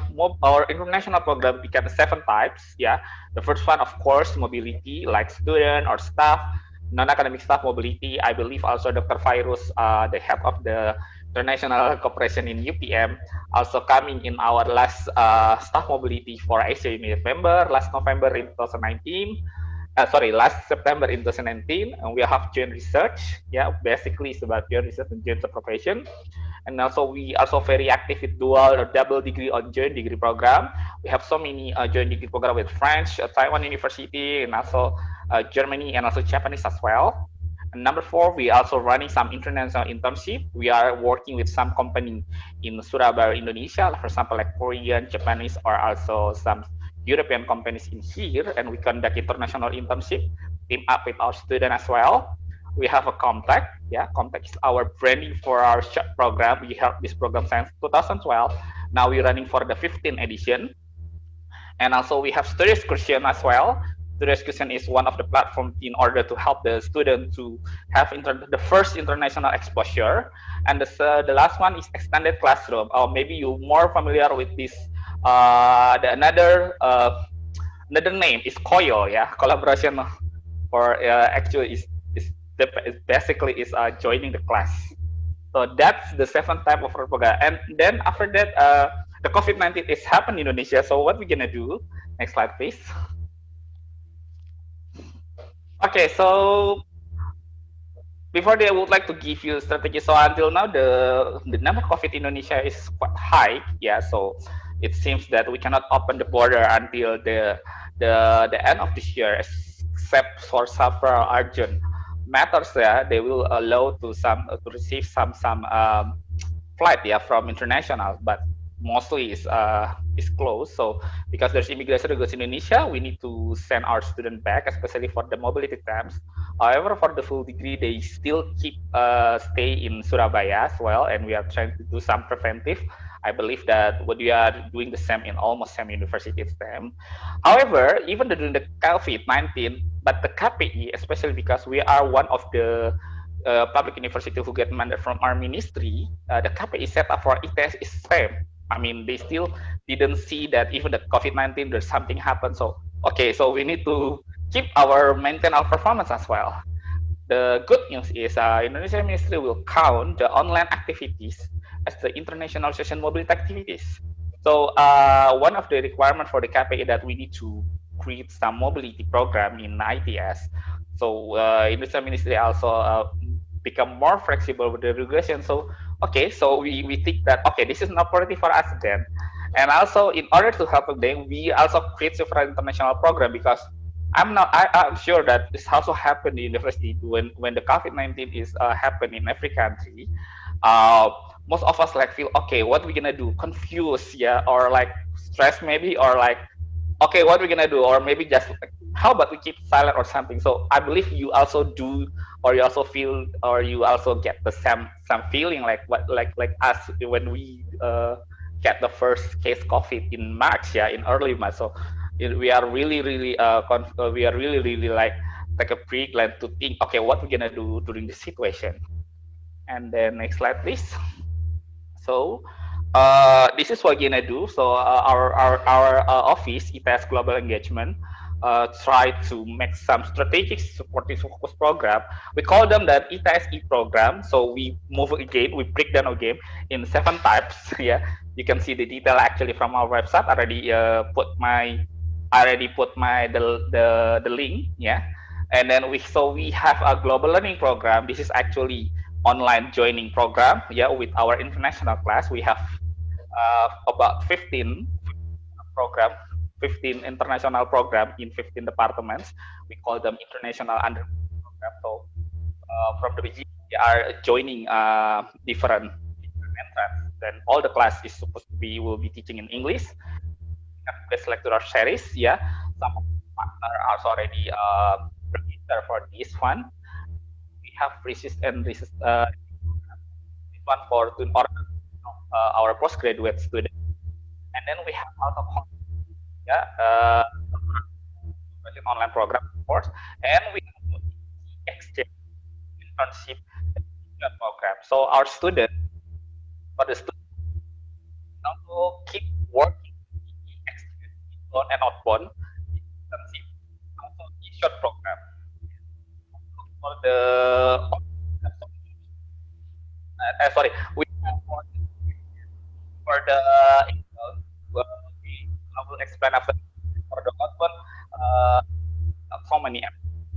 international program became 7 types. Yeah, the first one, of course, mobility, like student or staff, non-academic staff mobility. I believe also Dr. Virus, the head of the international cooperation in UPM, also coming in our last staff mobility for Asia member last November in 2019. Last September in 2019, and we have joint research. Yeah, basically it's about joint research and joint supervision. And also we also very active with dual or double degree or joint degree program. We have so many joint degree program with French, Taiwan University, and also Germany, and also Japanese as well. And number 4, we also running some international internship. We are working with some company in Surabaya, Indonesia, for example, like Korean, Japanese, or also some European companies in here, and we conduct international internship, team up with our student as well. We have a Contact. Yeah, Contact is our branding for our short program. We have this program since 2012. Now we're running for the 15th edition. And also we have Study Excursion as well. Study Excursion is one of the platforms in order to help the student to have the first international exposure. And the last one is Extended Classroom. Or maybe you're more familiar with this. Another name is COIL, yeah, collaboration, or actually is basically is joining the class. So that's the 7th type of program. And then after that, the COVID-19 is happening in Indonesia. So what we're gonna do? Next slide, please. Okay, so before that, I would like to give you a strategy. So until now, the number of COVID in Indonesia is quite high. Yeah, so it seems that we cannot open the border until the end of this year, except for several urgent matters. Yeah, they will allow to receive some flight, yeah, from international, but mostly is closed. So because there's immigration regulation in Indonesia, we need to send our student back, especially for the mobility terms. However, for the full degree, they still keep stay in Surabaya as well, and we are trying to do some preventive. I believe that we are doing the same in almost same universities. However, even during the COVID-19, but the KPI, especially because we are one of the public university who get mandate from our ministry, the KPI set up for ITS is same. I mean, they still didn't see that even the COVID-19, there's something happened. So, okay, so we need to maintain our performance as well. The good news is Indonesia Ministry will count the online activities as the internationalization mobility activities. So one of the requirements for the KPI that we need to create some mobility program in ITS. So Indonesia Ministry also become more flexible with the regulation. So okay, so we think that okay, this is an opportunity for us then. And also in order to help them, we also create several international program because I'm sure that this also happened in university when the COVID-19 is happening in every country. Most of us like feel okay, what we gonna do? Confused, yeah, or like stressed maybe, or like okay, what we gonna do? Or maybe just like, how about we keep silent or something? So I believe you also do, or you also feel, or you also get the same feeling like what like us when we get the first case COVID in March, yeah, in early March. So we are really like take a break and to think, okay, what we're gonna do during this situation. And then next slide, please. So this is what we're gonna do. So our office, ITS Global Engagement, try to make some strategic supporting focus program. We call them the ITS program. So we move again, we break down again in 7 types. Yeah, you can see the detail actually from our website. I already put the link. Yeah, and then we have a global learning program. This is actually online joining program, yeah, with our international class. We have about 15 international program in 15 departments. We call them international under program. So from the beginning, they are joining different entrance. Then all the class is supposed to be will be teaching in English. We have guest lecturer series, yeah. Some of the partners are already registered for this one. We have this one for our postgraduate students, and then we have also online program, of course, and we have exchange internship program. So our students, also keep working in exchange inbound and outbound internship, also the short program. For the we have for the I will explain after for the outbound so many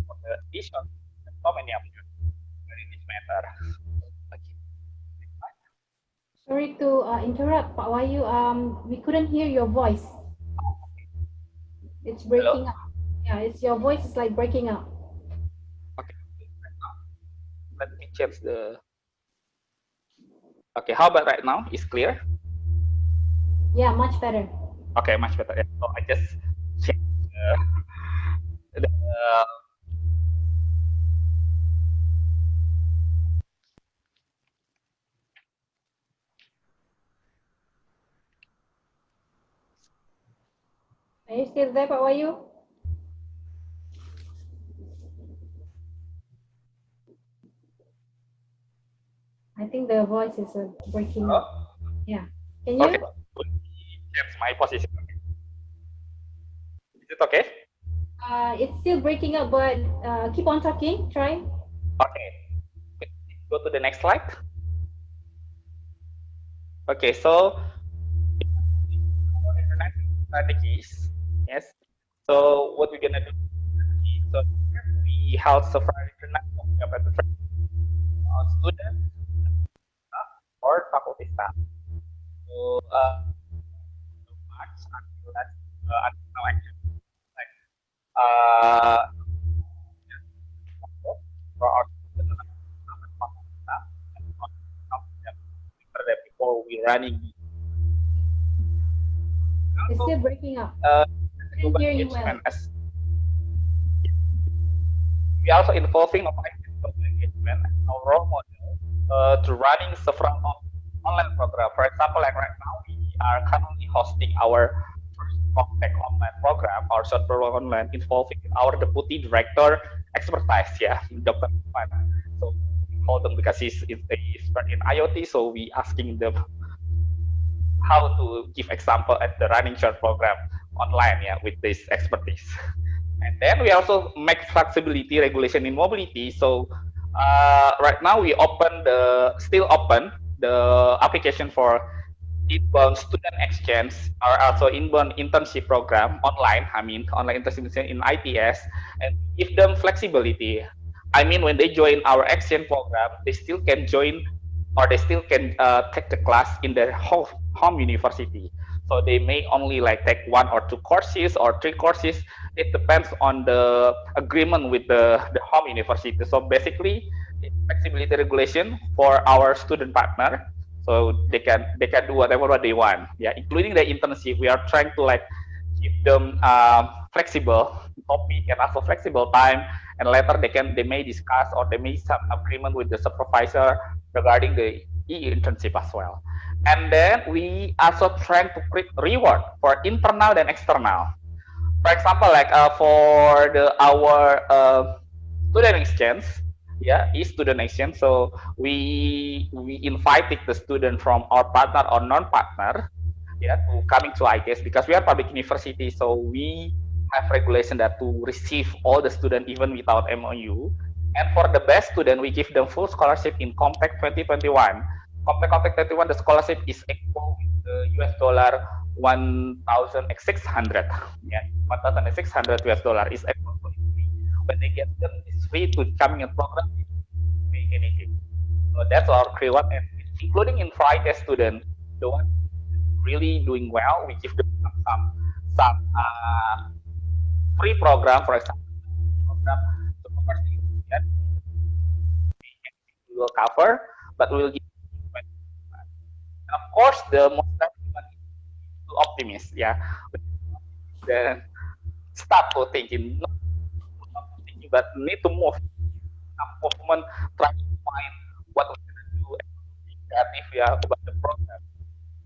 for the short so many in this matter. Sorry to interrupt, Pak Wahyu. We couldn't hear your voice. It's breaking up. Yeah, your voice is like breaking up. Okay, let me change the. Okay, how about right now? Is clear? Yeah, much better. Okay, much better. Yeah. So I just checked the Are you still there, Pak Wahyu? I think the voice is breaking up. Yeah. Can you? Okay. Change my position. Is it okay? It's still breaking up, but keep on talking. Try. Okay. Go to the next slide. Okay, so strategies. Yes. So what we're gonna do? So we held several international students or faculty staff. So March until now actually like for our students before we running. It's still breaking up. Couldn't hear you well. We also involving of engagement as our role model to running several online program. For example, like right now, we are currently hosting our first contact online program, our short program online, involving our deputy director expertise, yeah, Dr. So we call them because he's expert in IoT, so we asking them how to give example at the running short program online, yeah, with this expertise. And then we also make flexibility regulation in mobility. So right now we still open the application for inbound student exchange or also inbound internship program online. I mean, online internship in ITS, and give them flexibility. I mean, when they join our exchange program, they still can join or they still can take the class in their home university. So they may only like take 1 or 2 courses or 3 courses. It depends on the agreement with the home university. So basically, it's flexibility regulation for our student partner. So they can do whatever what they want. Yeah, including the internship. We are trying to like give them flexible topic and also flexible time. And later they may discuss or they may some agreement with the supervisor regarding the internship as well. And then we also trying to create reward for internal and external. For example, like for our student exchange, yeah, student exchange. So we invited the student from our partner or non-partner, yeah, to coming to ITS because we are public university. So we have regulation that to receive all the student even without MOU. And for the best student, we give them full scholarship in Compact 2021. Compact 21, the scholarship is equal with the US dollar 1,600. Yeah, 1,600 US dollar is equal to free. When they get them, it's free to coming in program, make anything. So that's our reward, and including in Friday student, the one really doing well, we give them some free program, for example, program supervises we will cover, but we will give. And of course, the most important is to optimist, yeah. Then start to thinking, not thinking, but need to move. Some movement, try to find what we can do and be creative, yeah, about the program.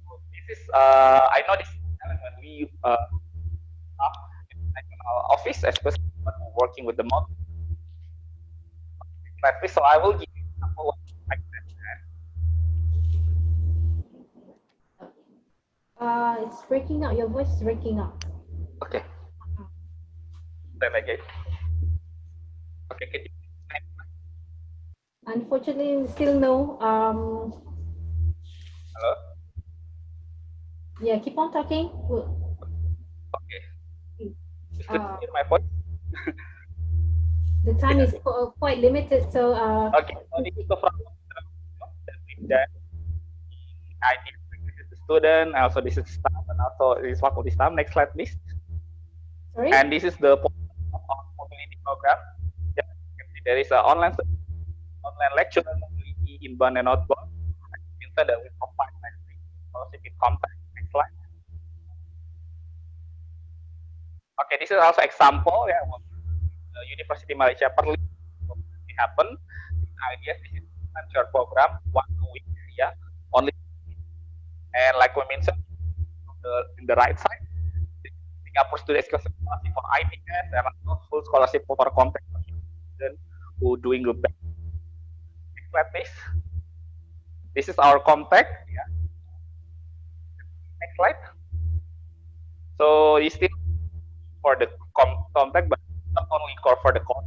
So this is, I know this when we up in national office, especially when working with the model. So I will give you an example what I said. It's breaking up. Your voice is breaking up. Okay. Then again. Okay, can you Unfortunately, still no. hello? Yeah, keep on talking. Okay. You still hear my voice? The time is quite limited, so Okay, so this is the front that I did the student, also this is staff, and also this is faculty staff. Next slide, please. sorry. And this is the mobility program. Yeah, you can see there is an online lecture, mobility inbound and outbound. That we provide scholarship in contact. Next slide. Okay, this is also example. Yeah, the University Malaysia Perlis happen. Ideas this is a short program, 1 week. Yeah, only. And like we mentioned, in the right side, Singapore student scholarship for ITS and also full scholarship for contact student who doing good. Next slide, please. This is our contact. Yeah. Next slide. So it's still for the contact, but not only core for the course.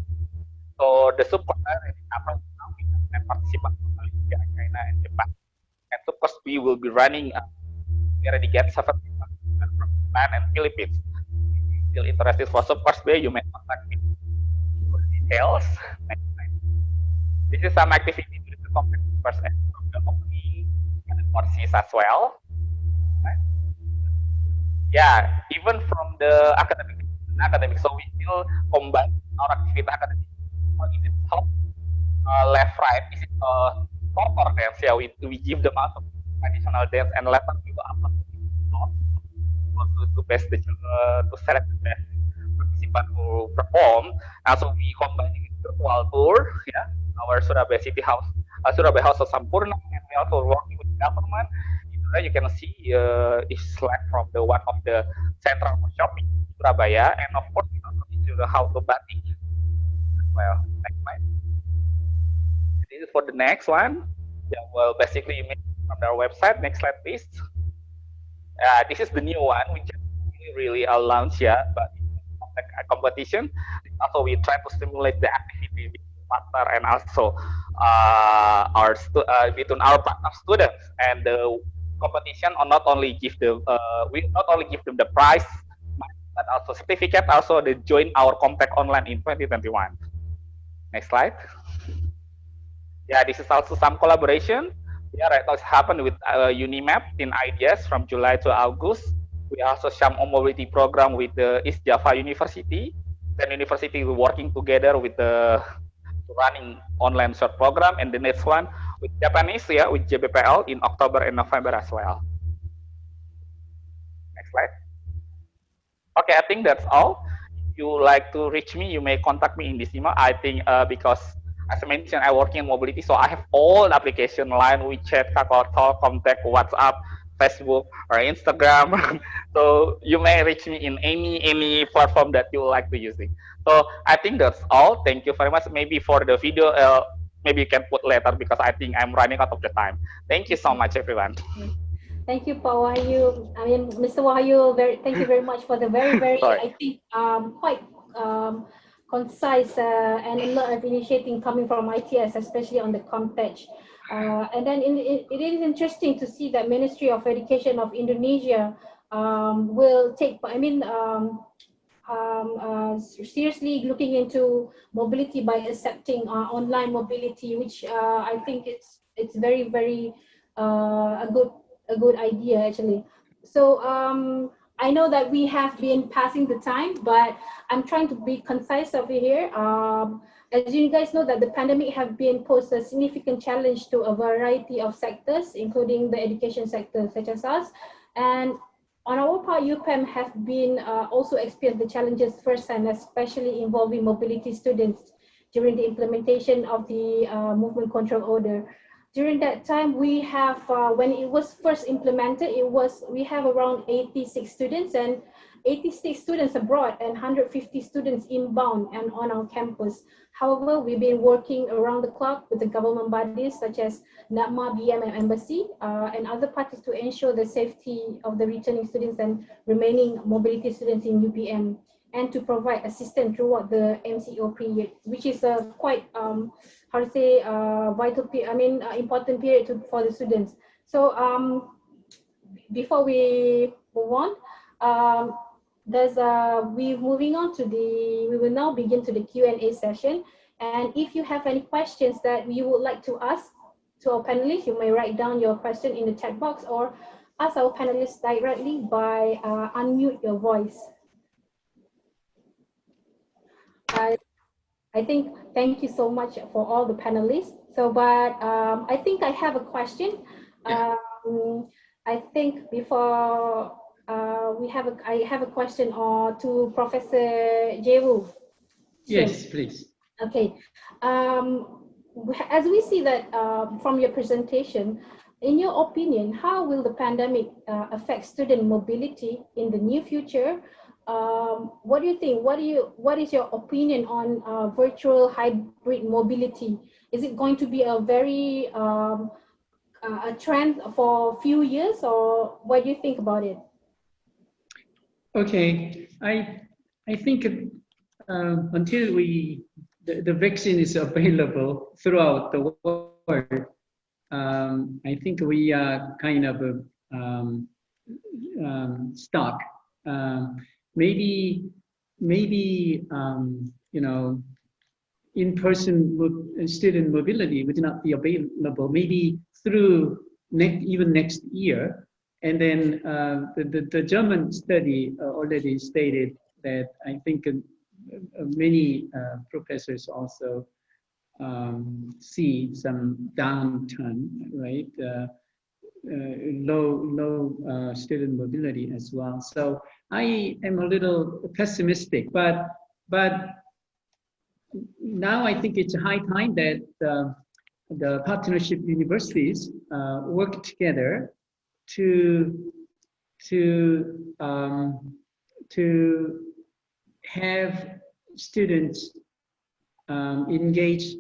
So the subcontract in April now we have participants from Malaysia, China, and Japan. And of course, we will be running. We already get 7 from Japan and Philippines. If you still interested for sub-course B, you may contact me for details. Next slide. This is some activity to the complex first from the opening and the courses as well. Right. Yeah, even from the academic. So we still combine our activity academic. Is it top, left, right? Is it proper dance? Yeah, we give them also additional dance, and later we will upload to best to select the best participant who perform. Also, we combine with virtual tour. Yeah, our Surabaya City House, Surabaya House of Sampurna, and we also working with government. You can see this slide from the one of the central shopping Surabaya, and of course, we also teach you how to batik. Well, next slide. This this is for the next one. Yeah, well, basically you make from their website. Next slide, please. This is the new one, which is really a launch, yeah, but like a competition. Also, we try to stimulate the activity with partner and also between our partner students. And the competition or not only give the we not only give them the prize, but also certificate. Also, they join our compact online in 2021. Next slide. Yeah, this is also some collaboration. Yeah, right now it's happened with Unimap in ideas from July to August. We also SHIM mobility program with the East Java University. Then university working together with the running online short program, and the next one with Japanese, yeah, with JBPL in October and November as well. Next slide. Okay, I think that's all. If you like to reach me, you may contact me in this email. I think because as I mentioned, I work in mobility, so I have all the application: Line, WeChat, Kakao, Contact, WhatsApp, Facebook, or Instagram. So you may reach me in any platform that you like to using. So I think that's all. Thank you very much. Maybe for the video, maybe you can put later because I think I'm running out of the time. Thank you so much, everyone. Thank you, Pak Wahyu. I mean, Mr. Wahyu, thank you very much for the very, I think, quite concise and a lot of initiating coming from ITS, especially on the context. And then it is interesting to see that Ministry of Education of Indonesia will take, seriously looking into mobility by accepting online mobility, which I think it's very, very a good idea actually. So I know that we have been passing the time, but I'm trying to be concise over here. As you guys know that the pandemic have been posed a significant challenge to a variety of sectors, including the education sector such as us. And on our part, UPEM have been also experienced the challenges firsthand, especially involving mobility students during the implementation of the movement control order. During that time, we have, when it was first implemented, we have around 86 students and 86 students abroad and 150 students inbound and on our campus. However, we've been working around the clock with the government bodies such as NAPMA, BM, and Embassy and other parties to ensure the safety of the returning students and remaining mobility students in UPM, and to provide assistance throughout the MCO period, which is a quite, vital period, important period for the students. So before we move on, we will now begin to the Q&A session. And if you have any questions that you would like to ask to our panelists, you may write down your question in the chat box or ask our panelists directly by unmute your voice. I think, thank you so much for all the panelists. So, but I think I have a question. I think before I have a question to Professor JAEWOO. Yes, please. Okay. As we see that from your presentation, in your opinion, how will the pandemic affect student mobility in the near future? What do you think? What is your opinion on virtual hybrid mobility? Is it going to be a very a trend for a few years, or what do you think about it? Okay, I think until the vaccine is available throughout the world, I think we are kind of stuck. Maybe you know, in-person student mobility would not be available. Maybe through even next year. And then the German study already stated that I think many professors also see some downturn, right? Low student mobility as well. So I am a little pessimistic, but now I think it's high time that the partnership universities work together to have students engage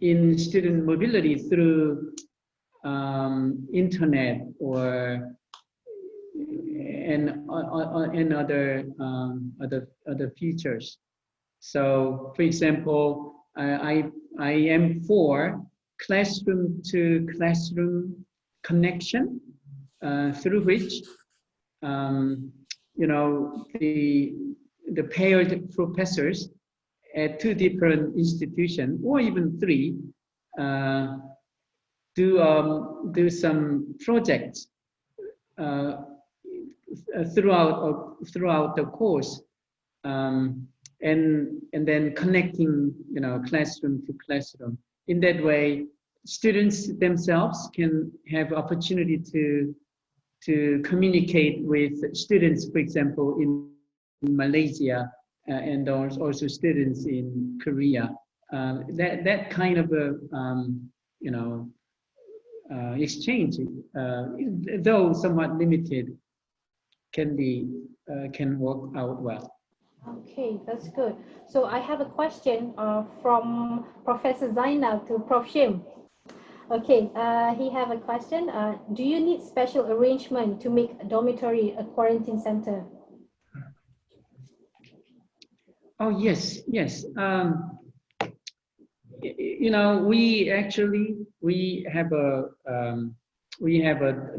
in student mobility through internet or and other features. So, for example, I am for classroom to classroom connection through which you know, the paired professors at two different institutions or even three do some projects throughout the course, and then connecting, you know, classroom to classroom. In that way, students themselves can have opportunity to communicate with students, for example, in Malaysia and also students in Korea. That kind of a you know, exchange, though somewhat limited, can work out well. Okay, that's good. So I have a question from Professor Zainal to Prof. Shim. Okay, he have a question. Do you need special arrangement to make a dormitory a quarantine center? Oh yes, yes. You know, we have a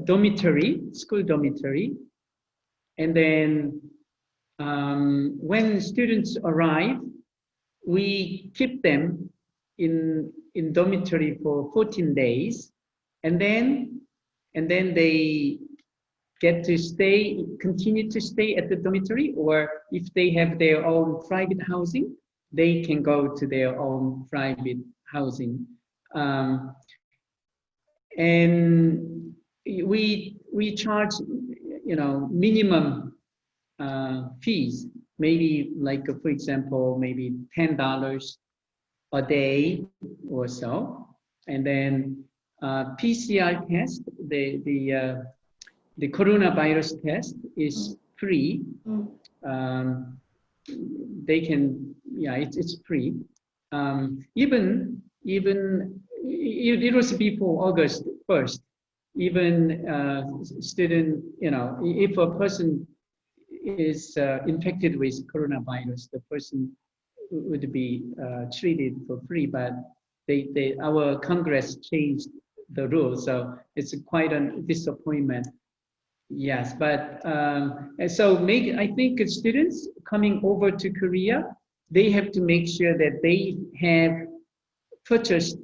dormitory, school dormitory, and then when students arrive, we keep them in dormitory for 14 days, and then they get to continue to stay at the dormitory, or if they have their own private housing, they can go to their own private housing. And we charge, you know, minimum fees, maybe like, for example, maybe $10 a day or so, and then PCR test, the coronavirus test is free. They can, yeah, it's free. Even it was before August 1st. Even student, you know, if a person is infected with coronavirus, the person would be treated for free. But our Congress changed the rules, so it's quite a disappointment. Yes, but so I think students coming over to Korea, they have to make sure that they have purchased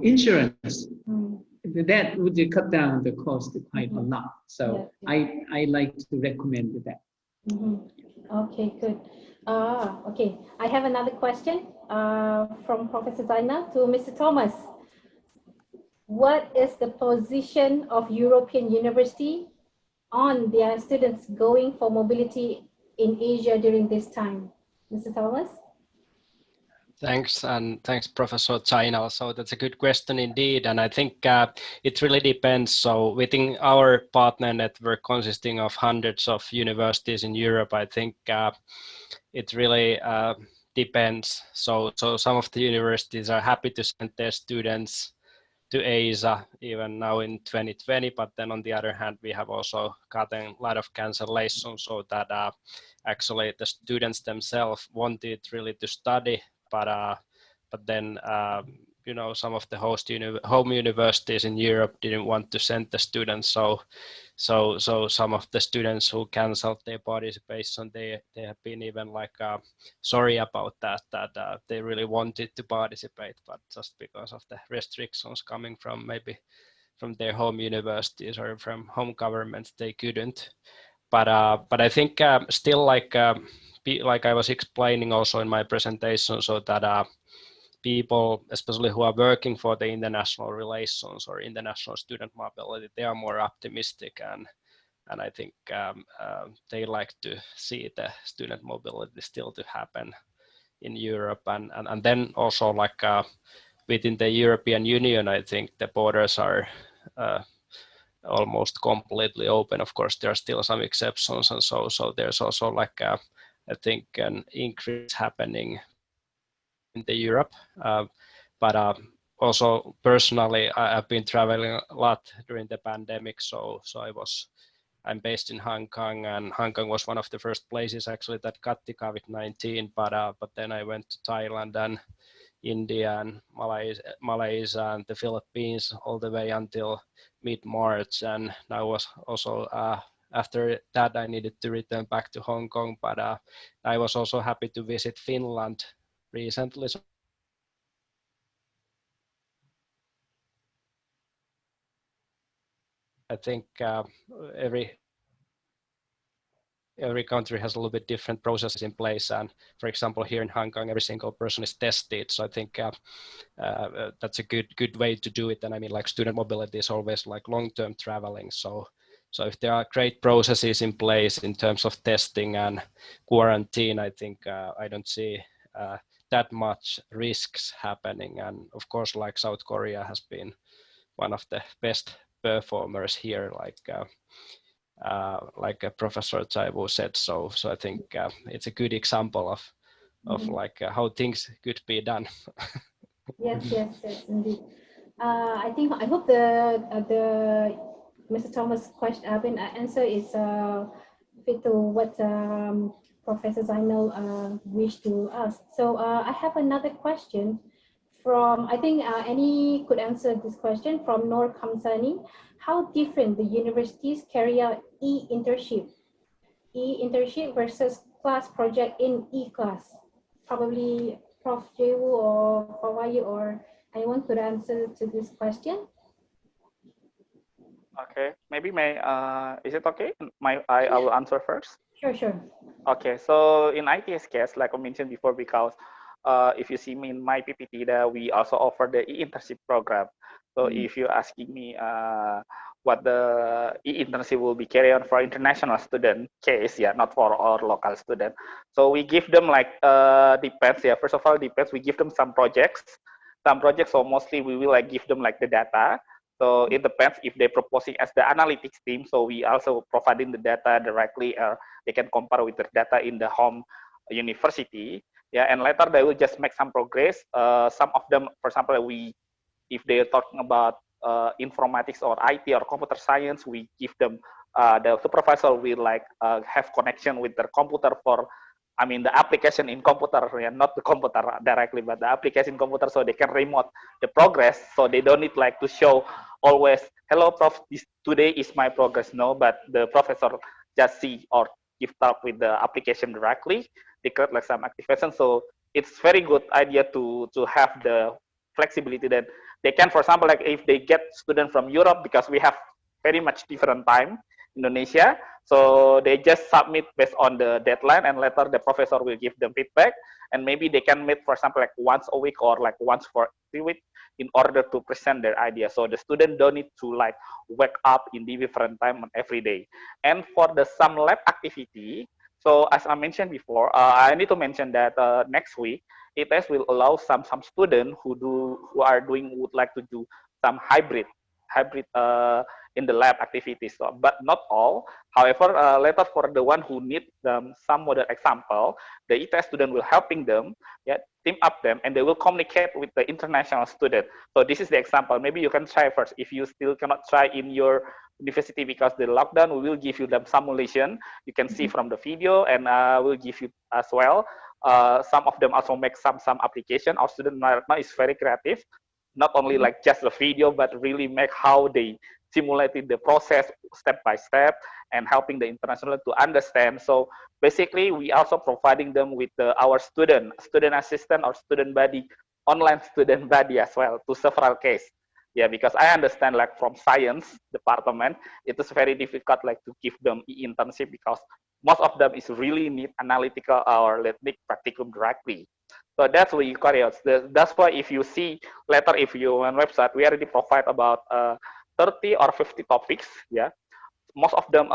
insurance. That would cut down the cost quite a lot. So I like to recommend that. Okay, good. Okay, I have another question from Professor Zainal to Mr. Thomas. What is the position of European university on their students going for mobility in Asia during this time? Mr. Thomas? Thanks, and thanks, Professor Zainal. So that's a good question indeed, and I think it really depends. So within our partner network consisting of hundreds of universities in Europe, I think it really depends. So some of the universities are happy to send their students to Asia even now in 2020, but then on the other hand, we have also gotten a lot of cancellations, so that actually the students themselves wanted really to study, but then you know, some of the home universities in Europe didn't want to send the students, so some of the students who canceled their participation, they have been even like sorry about that they really wanted to participate, but just because of the restrictions coming from maybe from their home universities or from home governments, they couldn't. But I think still, like I was explaining also in my presentation, so that people, especially who are working for the international relations or international student mobility, they are more optimistic, and I think they like to see the student mobility still to happen in Europe, and then also like within the European Union, I think the borders are almost completely open. Of course, there are still some exceptions, and so there's also like I think an increase happening in the Europe. but also personally, I've been traveling a lot during the pandemic. So I'm based in Hong Kong, and Hong Kong was one of the first places actually that got the COVID-19. But then I went to Thailand and India and Malaysia and the Philippines all the way until mid-March, and now was also after that I needed to return back to Hong Kong, but I was also happy to visit Finland recently. So I think every country has a little bit different processes in place, and for example here in Hong Kong every single person is tested, so I think that's a good way to do it. And I mean, like, student mobility is always like long-term traveling, so if there are great processes in place in terms of testing and quarantine, I think I don't see that much risks happening. And of course, like, South Korea has been one of the best performers here, like Professor JAEWOO said. So I think it's a good example of like how things could be done. Yes, indeed. I hope the Mr. Thomas' question, answer is fit to what Professor Zainal wished to ask. So I have another question from, I think Annie could answer this question, from Noor Kamsani. How different the universities carry out e-internship versus class project in e-class? Probably Prof. JAEWOO or Prof. or anyone could answer to this question. Okay, maybe is it okay? I will answer first. Sure. Okay, so in ITS case, like I mentioned before, because if you see me in my PPT, that we also offer the e-internship program. So if you're asking me what the e-internship will be carried on for international student case, yeah, not for our local student. So we give them like depends, yeah. First of all, depends. We give them some projects. So mostly we will like give them like the data. So it depends if they're proposing as the analytics team. So we also providing the data directly, or they can compare with the data in the home university. Yeah, and later they will just make some progress. Some of them, for example, if they're talking about informatics or IT or computer science, we give them the supervisor will like have connection with their computer for, I mean, the application in computer, yeah, not the computer directly, but the application computer, so they can remote the progress. So they don't need like to show always, hello, prof, today is my progress. No, but the professor just see or give talk with the application directly. They create like some activation. So it's very good idea to have the flexibility that they can, for example, like if they get student from Europe, because we have very much different time, Indonesia. So they just submit based on the deadline, and later the professor will give them feedback. And maybe they can meet, for example, like once a week or like once for 3 weeks in order to present their idea. So the student don't need to like wake up in different time every day. And for the some lab activity, so as I mentioned before, I need to mention that next week, ITS will allow some students who would like to do some hybrid in the lab activities, so, but not all. However, later for the one who need some model example, the ITS student will helping them, yeah, team up them, and they will communicate with the international student. So this is the example. Maybe you can try first. If you still cannot try in your university because the lockdown, we will give you the simulation. You can see from the video, and we'll give you as well. Some of them also make some application. Our student now is very creative, not only like just the video, but really make how they simulated the process step by step and helping the international to understand. So basically, we also providing them with our student assistant or student buddy, online student buddy as well to several case. Yeah, because I understand like from science department, it is very difficult like to give them internship because most of them is really need analytical or need practicum directly. So that's what you carry out. That's why if you see later, if you on website, we already provide about 30 or 50 topics. Yeah, most of them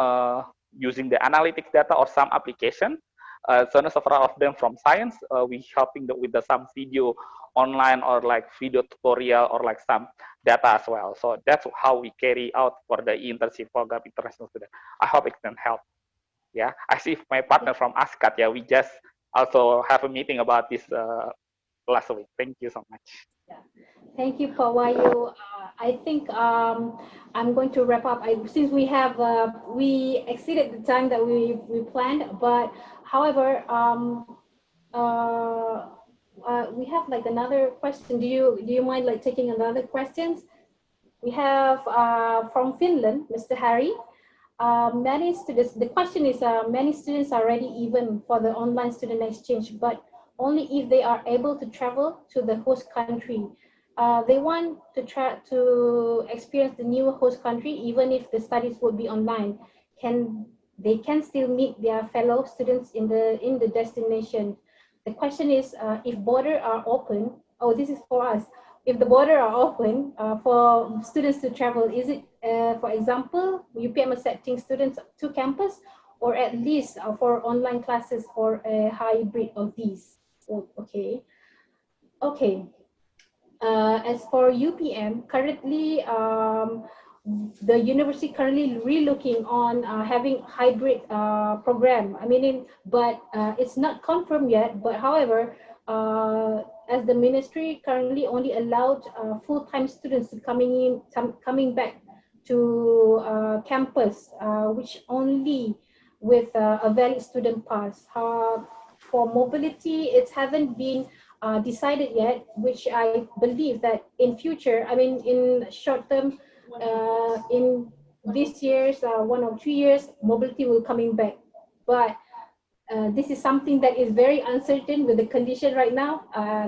using the analytics data or some application. So several of them from science, we helping with some video online or like video tutorial or like some data as well. So that's how we carry out for the internship program international student. I hope it can help. Yeah, I see my partner from ASCAT. Yeah, we just also have a meeting about this last week. Thank you so much. Thank you, Pawayu. I think I'm going to wrap up. Since we have we exceeded the time that we planned, but however, we have like another question. Do you mind like taking another questions? We have from Finland, Mr. Harry. Many students. The question is, many students are ready even for the online student exchange, but only if they are able to travel to the host country. They want to try to experience the new host country, even if the studies would be online. They can still meet their fellow students in the destination. The question is, if borders are open. Oh, this is for us. If the borders are open for students to travel, is it, for example, UPM accepting students to campus, or at least for online classes or a hybrid of these? Oh, okay. Okay. As for UPM, currently, the university currently relooking on having hybrid program. I mean, but it's not confirmed yet. But however, as the ministry currently only allowed full-time students to coming back to campus, which only with a valid student pass. For mobility, it hasn't been decided yet, which I believe that in future, I mean, in short term, in this year's 1 or 2 years, mobility will coming back. But this is something that is very uncertain with the condition right now.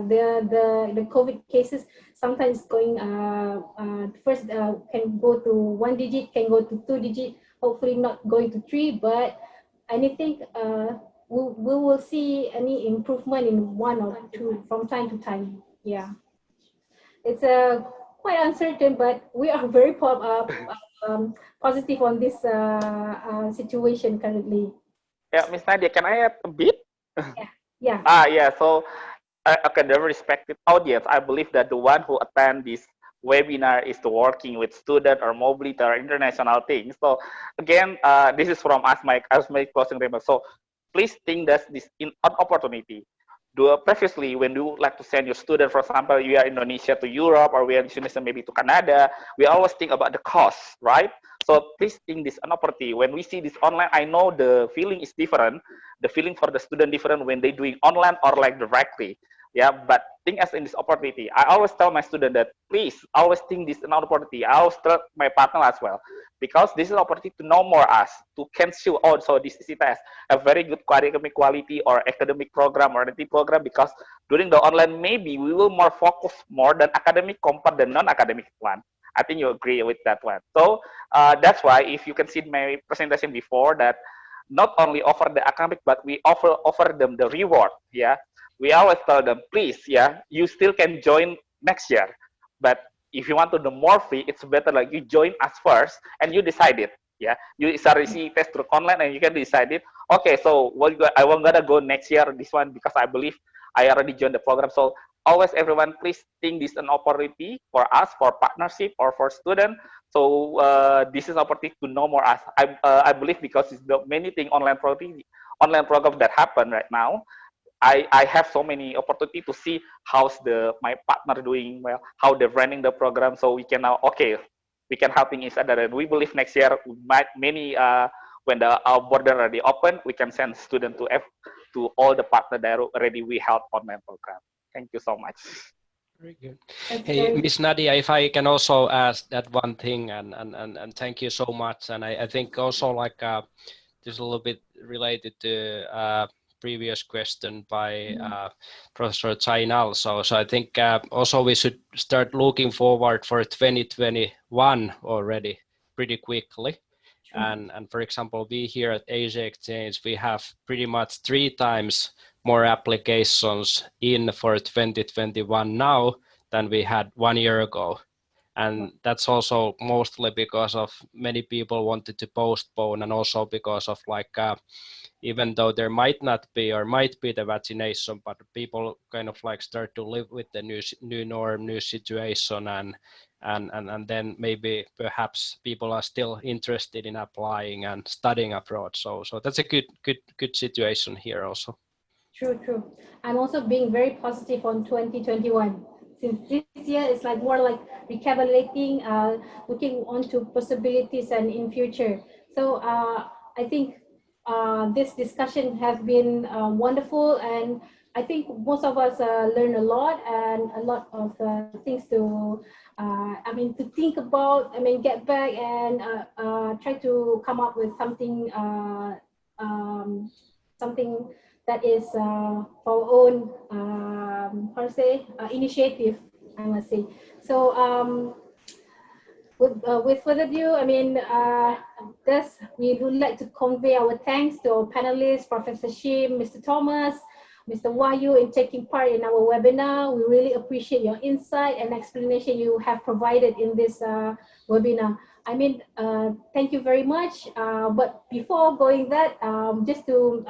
The COVID cases sometimes going first can go to 1 digit, can go to 2 digit, hopefully not going to 3, but anything we will see any improvement in 1 or 2 from time to time. Yeah, it's quite uncertain, but we are very positive on this situation currently. Yeah, Miss Nadia, can I add a bit? Yeah. Yeah. So, okay, the respected audience, I believe that the one who attend this webinar is to working with student or mobility or international things. So, again, this is from us, as my closing remarks. So, please think that this in an opportunity. Previously, when you like to send your student, for example, you are Indonesia to Europe, or we are Indonesia maybe to Canada, we always think about the cost, right? So please think this an opportunity. When we see this online, I know the feeling is different. The feeling for the student different when they doing online or like directly. Yeah, but think as in this opportunity. I always tell my student that please always think this an opportunity. I always tell my partner as well, because this is an opportunity to know more us, to can show also this is a very good academic quality or academic program or anything program, because during the online maybe we will more focus more than academic compared to non-academic one. I think you agree with that one. So that's why if you can see my presentation before that, not only offer the academic, but we offer them the reward. Yeah, we always tell them, please, yeah, you still can join next year, but if you want to do more fee, it's better like you join us first and you decide it. Yeah, you start receive test through online and you can decide it. Okay, so I want gonna go next year this one because I believe I already joined the program. So always everyone, please think this is an opportunity for us, for partnership or for student. So this is an opportunity to know more us. I believe because it's the many thing online program that happen right now. I have so many opportunity to see how's my partner doing well, how they're running the program, so we can now we can helping each other. And we believe next year we might many when our border already open, we can send students to all the partner that already we help online program. Thank you so much. Very good. Hey, Ms. Nadia, if I can also ask that one thing, and thank you so much. And I think also like this is a little bit related to previous question by Professor Chainal. So I think also we should start looking forward for 2021 already pretty quickly. Sure. And for example, we here at Asia Exchange, we have pretty much 3 times more applications in for 2021 now than we had 1 year ago. And that's also mostly because of many people wanted to postpone, and also because of like, even though there might not be or might be the vaccination, but people kind of like start to live with the new norm, new situation, and then maybe perhaps people are still interested in applying and studying abroad. So that's a good situation here also. True, true. I'm also being very positive on 2021. Since this year is like more like recapitulating, looking onto possibilities and in future. So I think this discussion has been wonderful, and I think most of us learn a lot and a lot of things to, I mean, to think about. I mean, get back and try to come up with something, something that is for our own, how to say, initiative, I must say. So with further ado, I mean, thus we would like to convey our thanks to our panelists, Professor Shim, Mr. Thomas, Mr. Wahyu, in taking part in our webinar. We really appreciate your insight and explanation you have provided in this webinar. I mean, thank you very much. But before going that, just to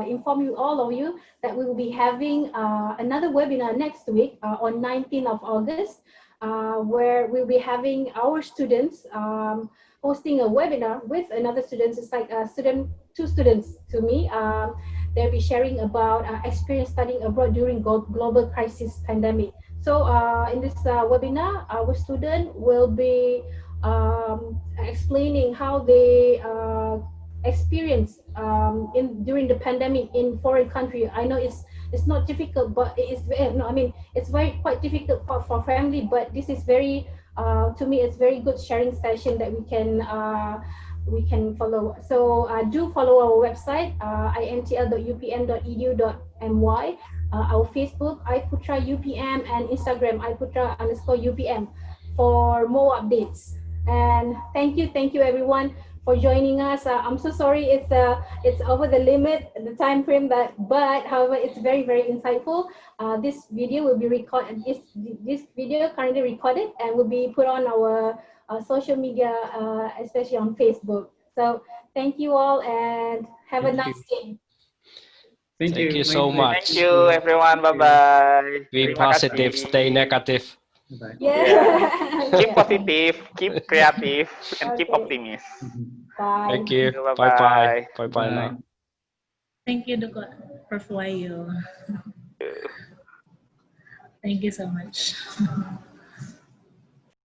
inform you, all of you, that we will be having another webinar next week on 19th of August, where we'll be having our students hosting a webinar with another students. It's like two students to me. They'll be sharing about experience studying abroad during global crisis pandemic. So in this webinar, our student will be explaining how they experience during the pandemic in foreign country. I know it's not difficult, but it is no, I mean it's very quite difficult for family, but this is very to me it's very good sharing session that we can follow. So do follow our website, intl.upm.edu.my, our Facebook i-PUTRA UPM, and Instagram i-PUTRA_UPM for more updates. And thank you everyone for joining us. I'm so sorry it's over the limit, the time frame, but however it's very insightful. This video will be recorded. This video currently recorded and will be put on our social media, especially on Facebook. So thank you all and have a nice day. Thank you so much. Thank you, everyone. Bye-bye. Be Terima positive, kasih. stay negative. Bye. Yeah. Keep positive, keep creative, and keep Okay. optimistic. Bye. Thank you. Bye-bye. Bye-bye now. Thank you, Prof. Wahyu. Thank you so much.